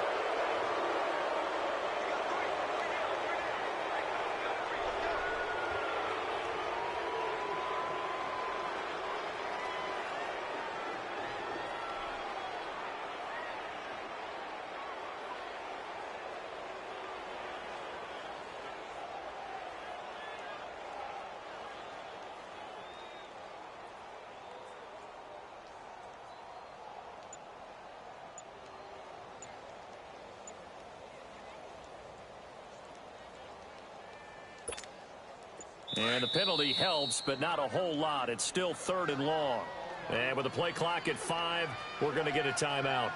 Speaker 2: And the penalty helps, but not a whole lot. It's still 3rd and long. And with the play clock at 5, we're going to get a timeout.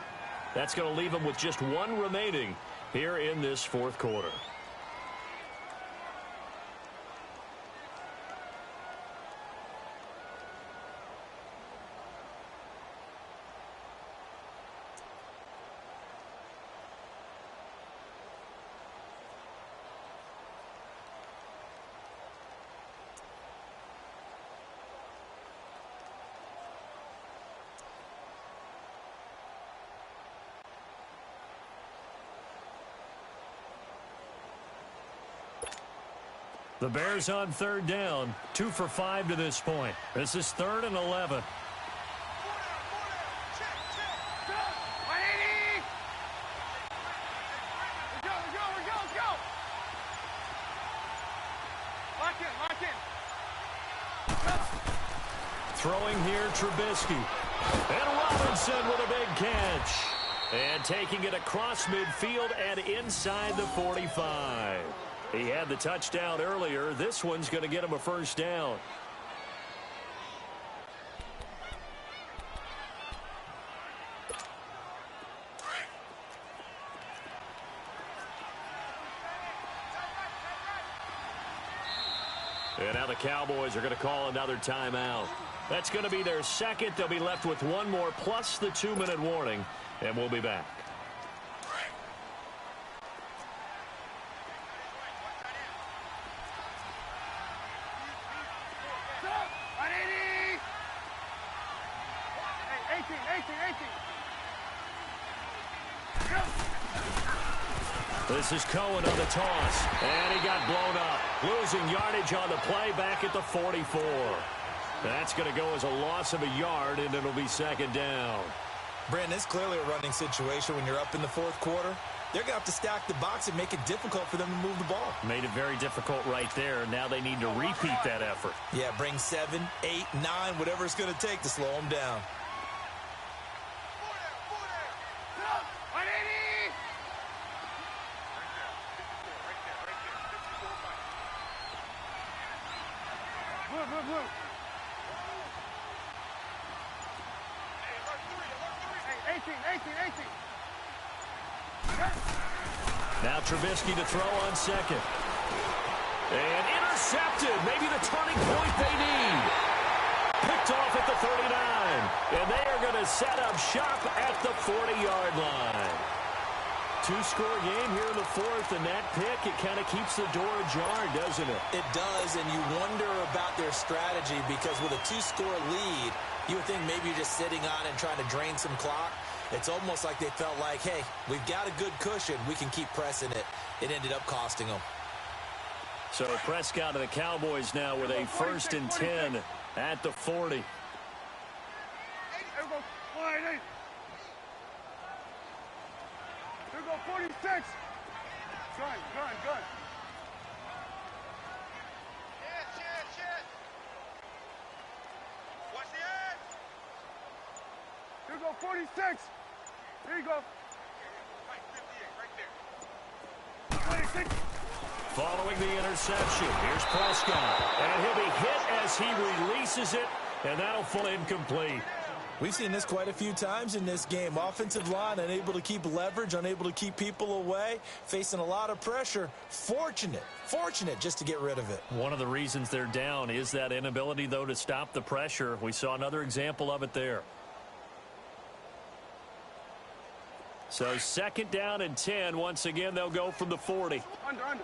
Speaker 2: That's going to leave them with just 1 remaining here in this 4th quarter. The Bears on third down, 2 for 5 to this point. This is 3rd and 11. Throwing here, Trubisky. And Robinson with a big catch. And taking it across midfield and inside the 45. He had the touchdown earlier. This one's going to get him a first down. And now the Cowboys are going to call another timeout. That's going to be their second. They'll be left with one more plus the 2-minute warning, and we'll be back. This is Cohen on the toss, and he got blown up. Losing yardage on the play back at the 44. That's going to go as a loss of a yard, and it'll be second down.
Speaker 3: Brandon, it's clearly a running situation when you're up in the fourth quarter. They're going to have to stack the box and make it difficult for them to move the ball.
Speaker 2: Made it very difficult right there. Now they need to repeat that effort.
Speaker 3: Yeah, bring 7, 8, 9, whatever it's going to take to slow them down.
Speaker 2: Now Trubisky to throw on second. And intercepted. Maybe the turning point they need. Picked off at the 39. And they are going to set up shop at the 40-yard line. 2-score game here in the fourth, and that pick, it kind of keeps the door ajar, doesn't it?
Speaker 3: It does, and you wonder about their strategy because with a 2-score lead, you would think maybe you're just sitting on and trying to drain some clock. It's almost like they felt like, hey, we've got a good cushion. We can keep pressing it. It ended up costing them.
Speaker 2: So Prescott and the Cowboys now with a 1st and 10 at the 40.
Speaker 4: Here we go, 46. Gun. Shit. Watch the edge. Here we go, 46. Here you go. Right, 58, right there. 26.
Speaker 2: Following the interception, here's Prescott. And he'll be hit as he releases it, and that'll fall incomplete.
Speaker 3: We've seen this quite a few times in this game. Offensive line unable to keep leverage, unable to keep people away, facing a lot of pressure. Fortunate just to get rid of it.
Speaker 2: One of the reasons they're down is that inability, though, to stop the pressure. We saw another example of it there. So 2nd down and 10. Once again, they'll go from the 40.
Speaker 4: Under. Here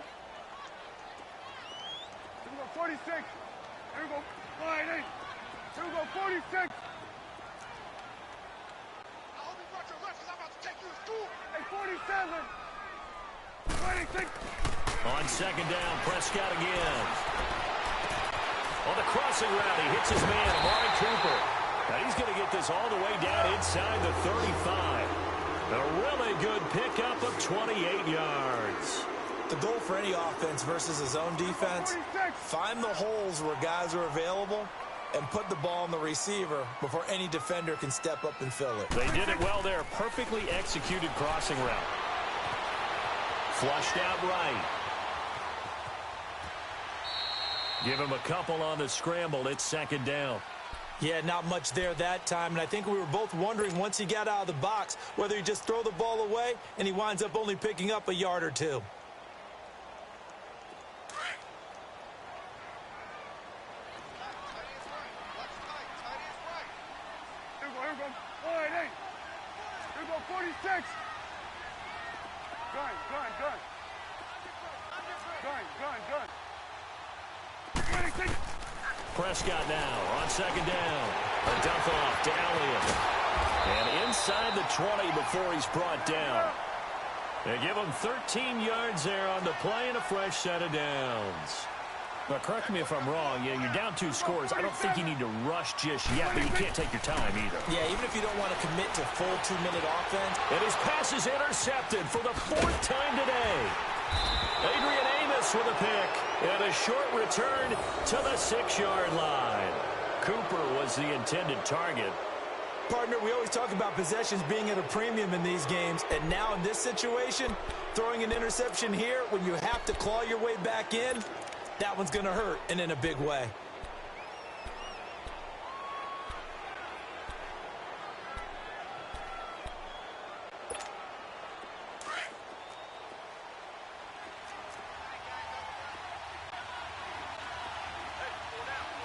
Speaker 4: we go, 46. Here we go, 58. Here we go, 46. Hey, 47. 26.
Speaker 2: On 2nd down, Prescott again. On the crossing route, he hits his man, Amari Cooper. Now he's going to get this all the way down inside the 35. A really good pickup of 28 yards.
Speaker 3: The goal for any offense versus a zone defense, find the holes where guys are available and put the ball on the receiver before any defender can step up and fill it.
Speaker 2: They did it well there. Perfectly executed crossing route. Flushed out right. Give him a couple on the scramble. It's 2nd down.
Speaker 3: Yeah, not much there that time, and I think we were both wondering once he got out of the box whether he just throw the ball away and he winds up only picking up a yard or two.
Speaker 4: Here we go. 188. Here we go, 46. Gun. 26.
Speaker 2: Prescott now on 2nd down. A dump off to Elliott. And inside the 20 before he's brought down. They give him 13 yards there on the play and a fresh set of downs. Well, correct me if I'm wrong. Yeah, you're down 2 scores. I don't think you need to rush just yet, but you can't take your time either.
Speaker 3: Yeah, even if you don't want to commit to full 2-minute offense.
Speaker 2: And his pass is intercepted for the 4th time today. Adrian Amos with a pick. And a short return to the 6-yard line. Cooper was the intended target.
Speaker 3: Partner, we always talk about possessions being at a premium in these games. And now in this situation, throwing an interception here when you have to claw your way back in, that one's going to hurt, and in a big way.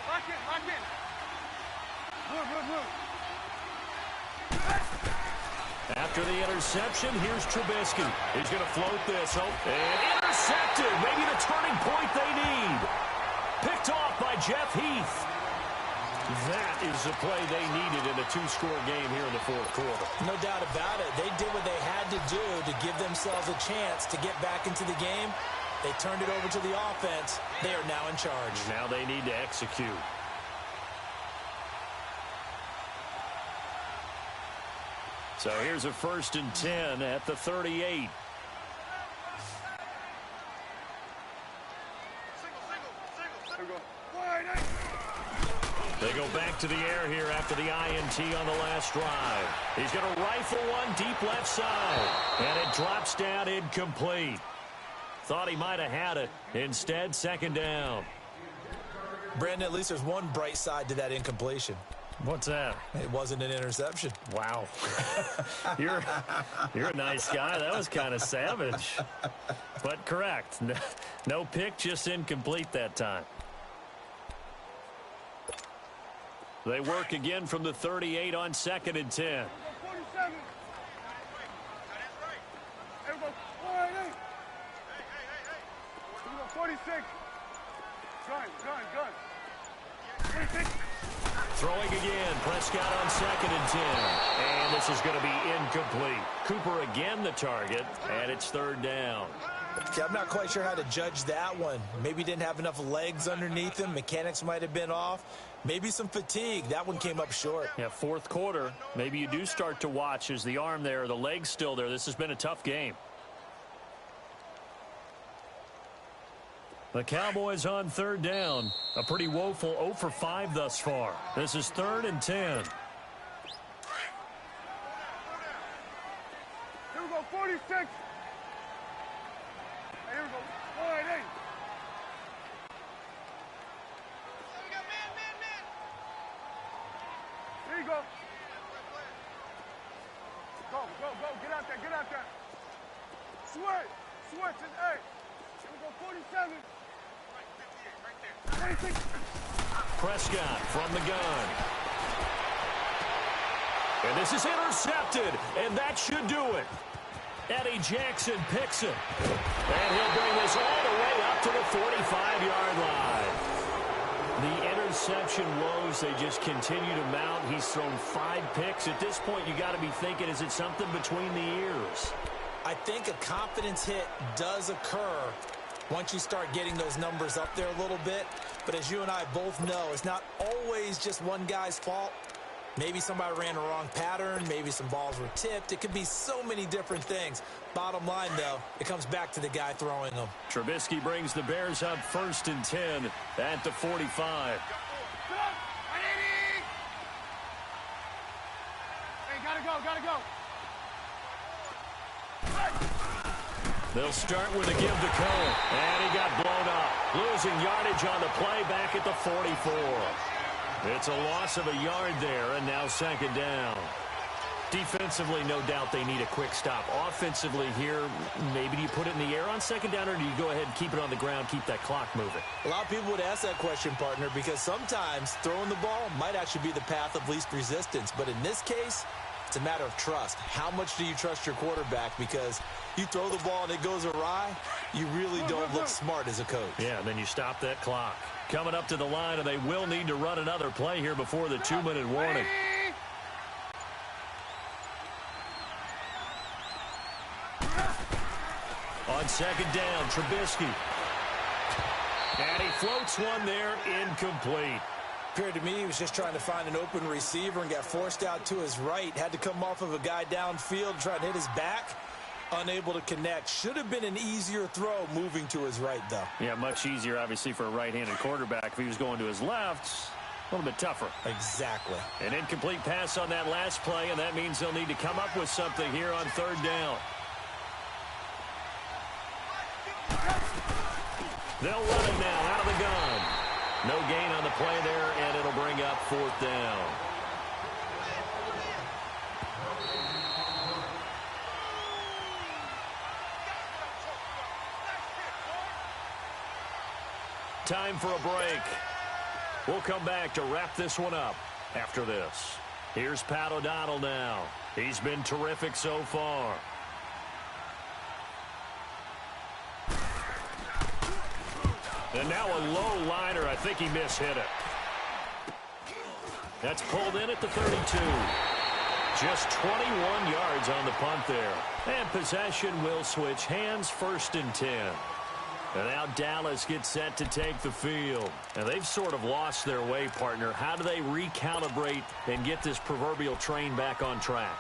Speaker 4: Lock in. Move.
Speaker 2: After the interception, here's Trubisky. He's going to float this. And intercepted. Maybe the turning point they need. Picked off by Jeff Heath. That is the play they needed in a 2-score game here in the 4th quarter.
Speaker 3: No doubt about it. They did what they had to do to give themselves a chance to get back into the game. They turned it over to the offense. They are now in charge.
Speaker 2: Now they need to execute. So here's a 1st and 10 at the 38. They go back to the air here after the INT on the last drive. He's going to rifle one deep left side. And it drops down incomplete. Thought he might have had it. Instead, 2nd down.
Speaker 3: Brandon, at least there's one bright side to that incompletion.
Speaker 2: What's that?
Speaker 3: It wasn't an interception.
Speaker 2: Wow. You're a nice guy. That was kind of savage. But correct. No pick, just incomplete that time. They work again from the 38 on 2nd and 10.
Speaker 4: 47. Here we go. 48. Here we go. 46. Gun. 46.
Speaker 2: Throwing again. Prescott on 2nd and 10. And this is going to be incomplete. Cooper again the target, and it's 3rd down.
Speaker 3: Okay, I'm not quite sure how to judge that one. Maybe didn't have enough legs underneath him. Mechanics might have been off. Maybe some fatigue. That one came up short.
Speaker 2: Yeah, 4th quarter. Maybe you do start to watch. Is the arm there, the leg's still there? This has been a tough game. The Cowboys on 3rd down. A pretty woeful 0 for 5 thus far. This is 3rd and 10.
Speaker 4: Here we go. 46. Here we go. 48. Here you go. Go. Get out there. Switch. Hey. Here we go. 47. 26.
Speaker 2: Prescott from the gun. And this is intercepted, and that should do it. Eddie Jackson picks it. And he'll bring this all the way up to the 45-yard line. The interception woes, they just continue to mount. He's thrown 5 picks. At this point, you got to be thinking, is it something between the ears?
Speaker 3: I think a confidence hit does occur once you start getting those numbers up there a little bit. But as you and I both know, it's not always just one guy's fault. Maybe somebody ran a wrong pattern. Maybe some balls were tipped. It could be so many different things. Bottom line, though, it comes back to the guy throwing them.
Speaker 2: Trubisky brings the Bears up 1st and 10 at the 45.
Speaker 4: Hey, gotta go.
Speaker 2: They'll start with a give to Cole. And he got blown up. Losing yardage on the play back at the 44. It's a loss of a yard there, and now 2nd down. Defensively, no doubt they need a quick stop. Offensively here, maybe do you put it in the air on 2nd down, or do you go ahead and keep it on the ground, keep that clock moving?
Speaker 3: A lot of people would ask that question, partner, because sometimes throwing the ball might actually be the path of least resistance. But in this case, it's a matter of trust. How much do you trust your quarterback? Because you throw the ball and it goes awry, you really don't look smart as a coach.
Speaker 2: Yeah, and then you stop that clock. Coming up to the line, and they will need to run another play here before the 2-minute warning. On 2nd down, Trubisky. And he floats one there, incomplete.
Speaker 3: Appeared to me he was just trying to find an open receiver and got forced out to his right. Had to come off of a guy downfield, try to hit his back. Unable to connect. Should have been an easier throw moving to his right, though.
Speaker 2: Yeah, much easier, obviously, for a right-handed quarterback. If he was going to his left, a little bit tougher.
Speaker 3: Exactly.
Speaker 2: An incomplete pass on that last play, and that means they'll need to come up with something here on third down. They'll run it now out of the gun. No gain on the play there, and it'll bring up fourth down. Time for a break. We'll come back to wrap this one up after this. Here's Pat O'Donnell now. He's been terrific so far. And now a low liner. I think he mishit it. That's pulled in at the 32. Just 21 yards on the punt there. And possession will switch hands, 1st and 10. And now Dallas gets set to take the field. And they've sort of lost their way, partner. How do they recalibrate and get this proverbial train back on track?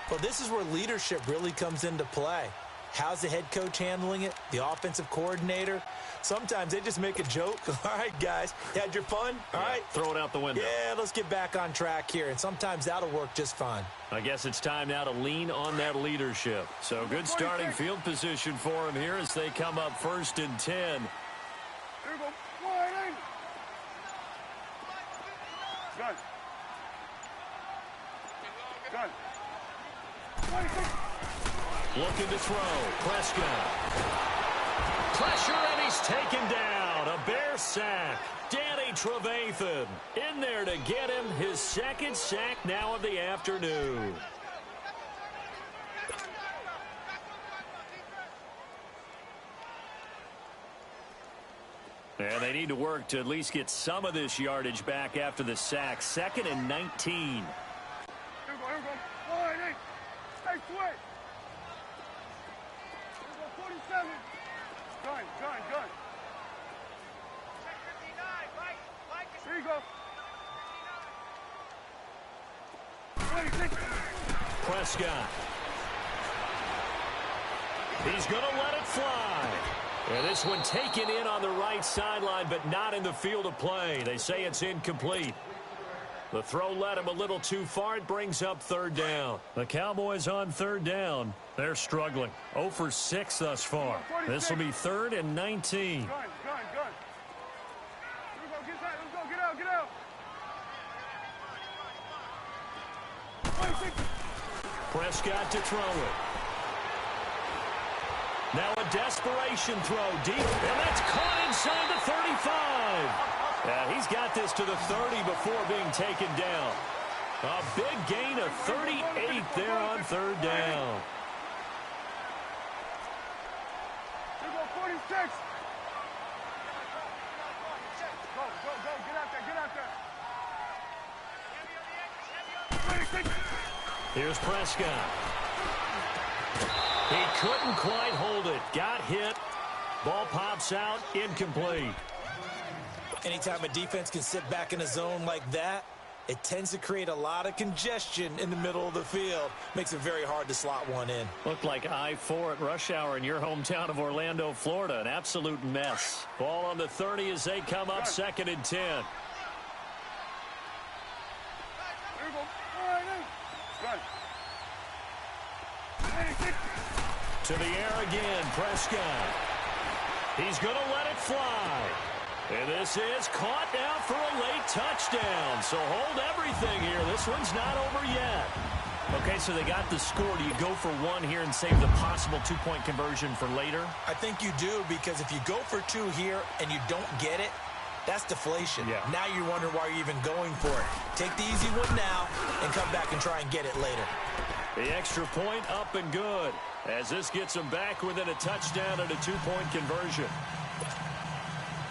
Speaker 3: Well, this is where leadership really comes into play. How's the head coach handling it? The offensive coordinator? Sometimes they just make a joke. All right, guys, had your fun? All right.
Speaker 2: Throw it out the window.
Speaker 3: Yeah, let's get back on track here. And sometimes that'll work just fine.
Speaker 2: I guess it's time now to lean on that leadership. So good starting field position for him here as they come up 1st and 10.
Speaker 4: Here we go. Wide in. Gun. Gun. 26.
Speaker 2: Looking to throw. Prescott. Pressure, and he's taken down. A Bear sack. Danny Trevathan in there to get him his 2nd sack now of the afternoon. And they need to work to at least get some of this yardage back after the sack. 2nd and 19.
Speaker 4: Here we go. Here we go. Wide in. Hey, switch. 47. Gun. Here you go. 26.
Speaker 2: Prescott. He's going to let it fly. And this one taken in on the right sideline, but not in the field of play. They say it's incomplete. The throw led him a little too far. It brings up 3rd down. The Cowboys on 3rd down. They're struggling. 0 for 6 thus far. This will be 3rd and 19.
Speaker 4: Gun. Here we go. Let's go. Get out. 26.
Speaker 2: Prescott to throw it. Now a desperation throw deep, and that's caught inside the 35. He's got this to the 30 before being taken down. A big gain of 38 there on 3rd down.
Speaker 4: Here we go, 46. Go. Get out there. 26.
Speaker 2: Here's Prescott. He couldn't quite hold it. Got hit. Ball pops out. Incomplete.
Speaker 3: Anytime a defense can sit back in a zone like that, it tends to create a lot of congestion in the middle of the field. Makes it very hard to slot one in.
Speaker 2: Looked like I-4 at rush hour in your hometown of Orlando, Florida. An absolute mess. Ball on the 30 as they come up 2nd and 10.
Speaker 4: Here we go. Wide in. Gun. 26.
Speaker 2: To the air again, Prescott. He's going to let it fly. And this is caught now for a late touchdown. So hold everything here. This one's not over yet. Okay, so they got the score. Do you go for one here and save the possible 2-point conversion for later?
Speaker 3: I think you do, because if you go for 2 here and you don't get it, that's deflation.
Speaker 2: Yeah.
Speaker 3: Now you wonder why you're even going for it. Take the easy one now and come back and try and get it later.
Speaker 2: The extra point up and good, as this gets them back within a touchdown and a 2-point conversion.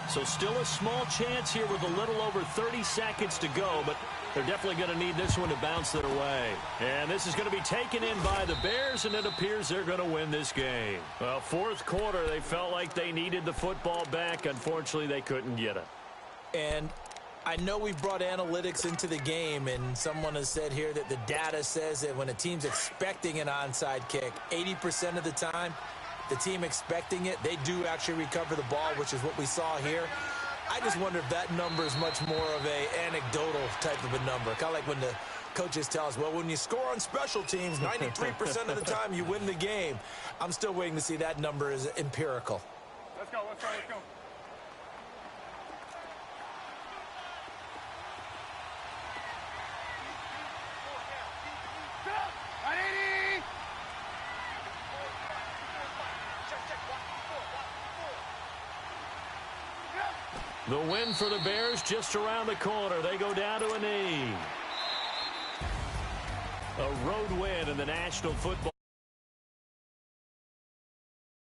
Speaker 2: So still a small chance here with a little over 30 seconds to go, but They're definitely going to need this one to bounce their way. And this is going to be taken in by the Bears, and it appears they're going to win this game. Well, fourth quarter, they felt like they needed the football back. Unfortunately, they couldn't get it.
Speaker 3: And I know we've brought analytics into the game, and someone has said here that the data says that when a team's expecting an onside kick, 80% of the time, the team expecting it, they do actually recover the ball, which is what we saw here. I just wonder if that number is much more of a anecdotal type of a number. Kind of like when the coaches tell us, well, when you score on special teams, 93% of the time you win the game. I'm still waiting to see that number is empirical.
Speaker 4: Let's go, let's go, let's go.
Speaker 2: The win for the Bears just around the corner. They go down to a knee. A road win in the National Football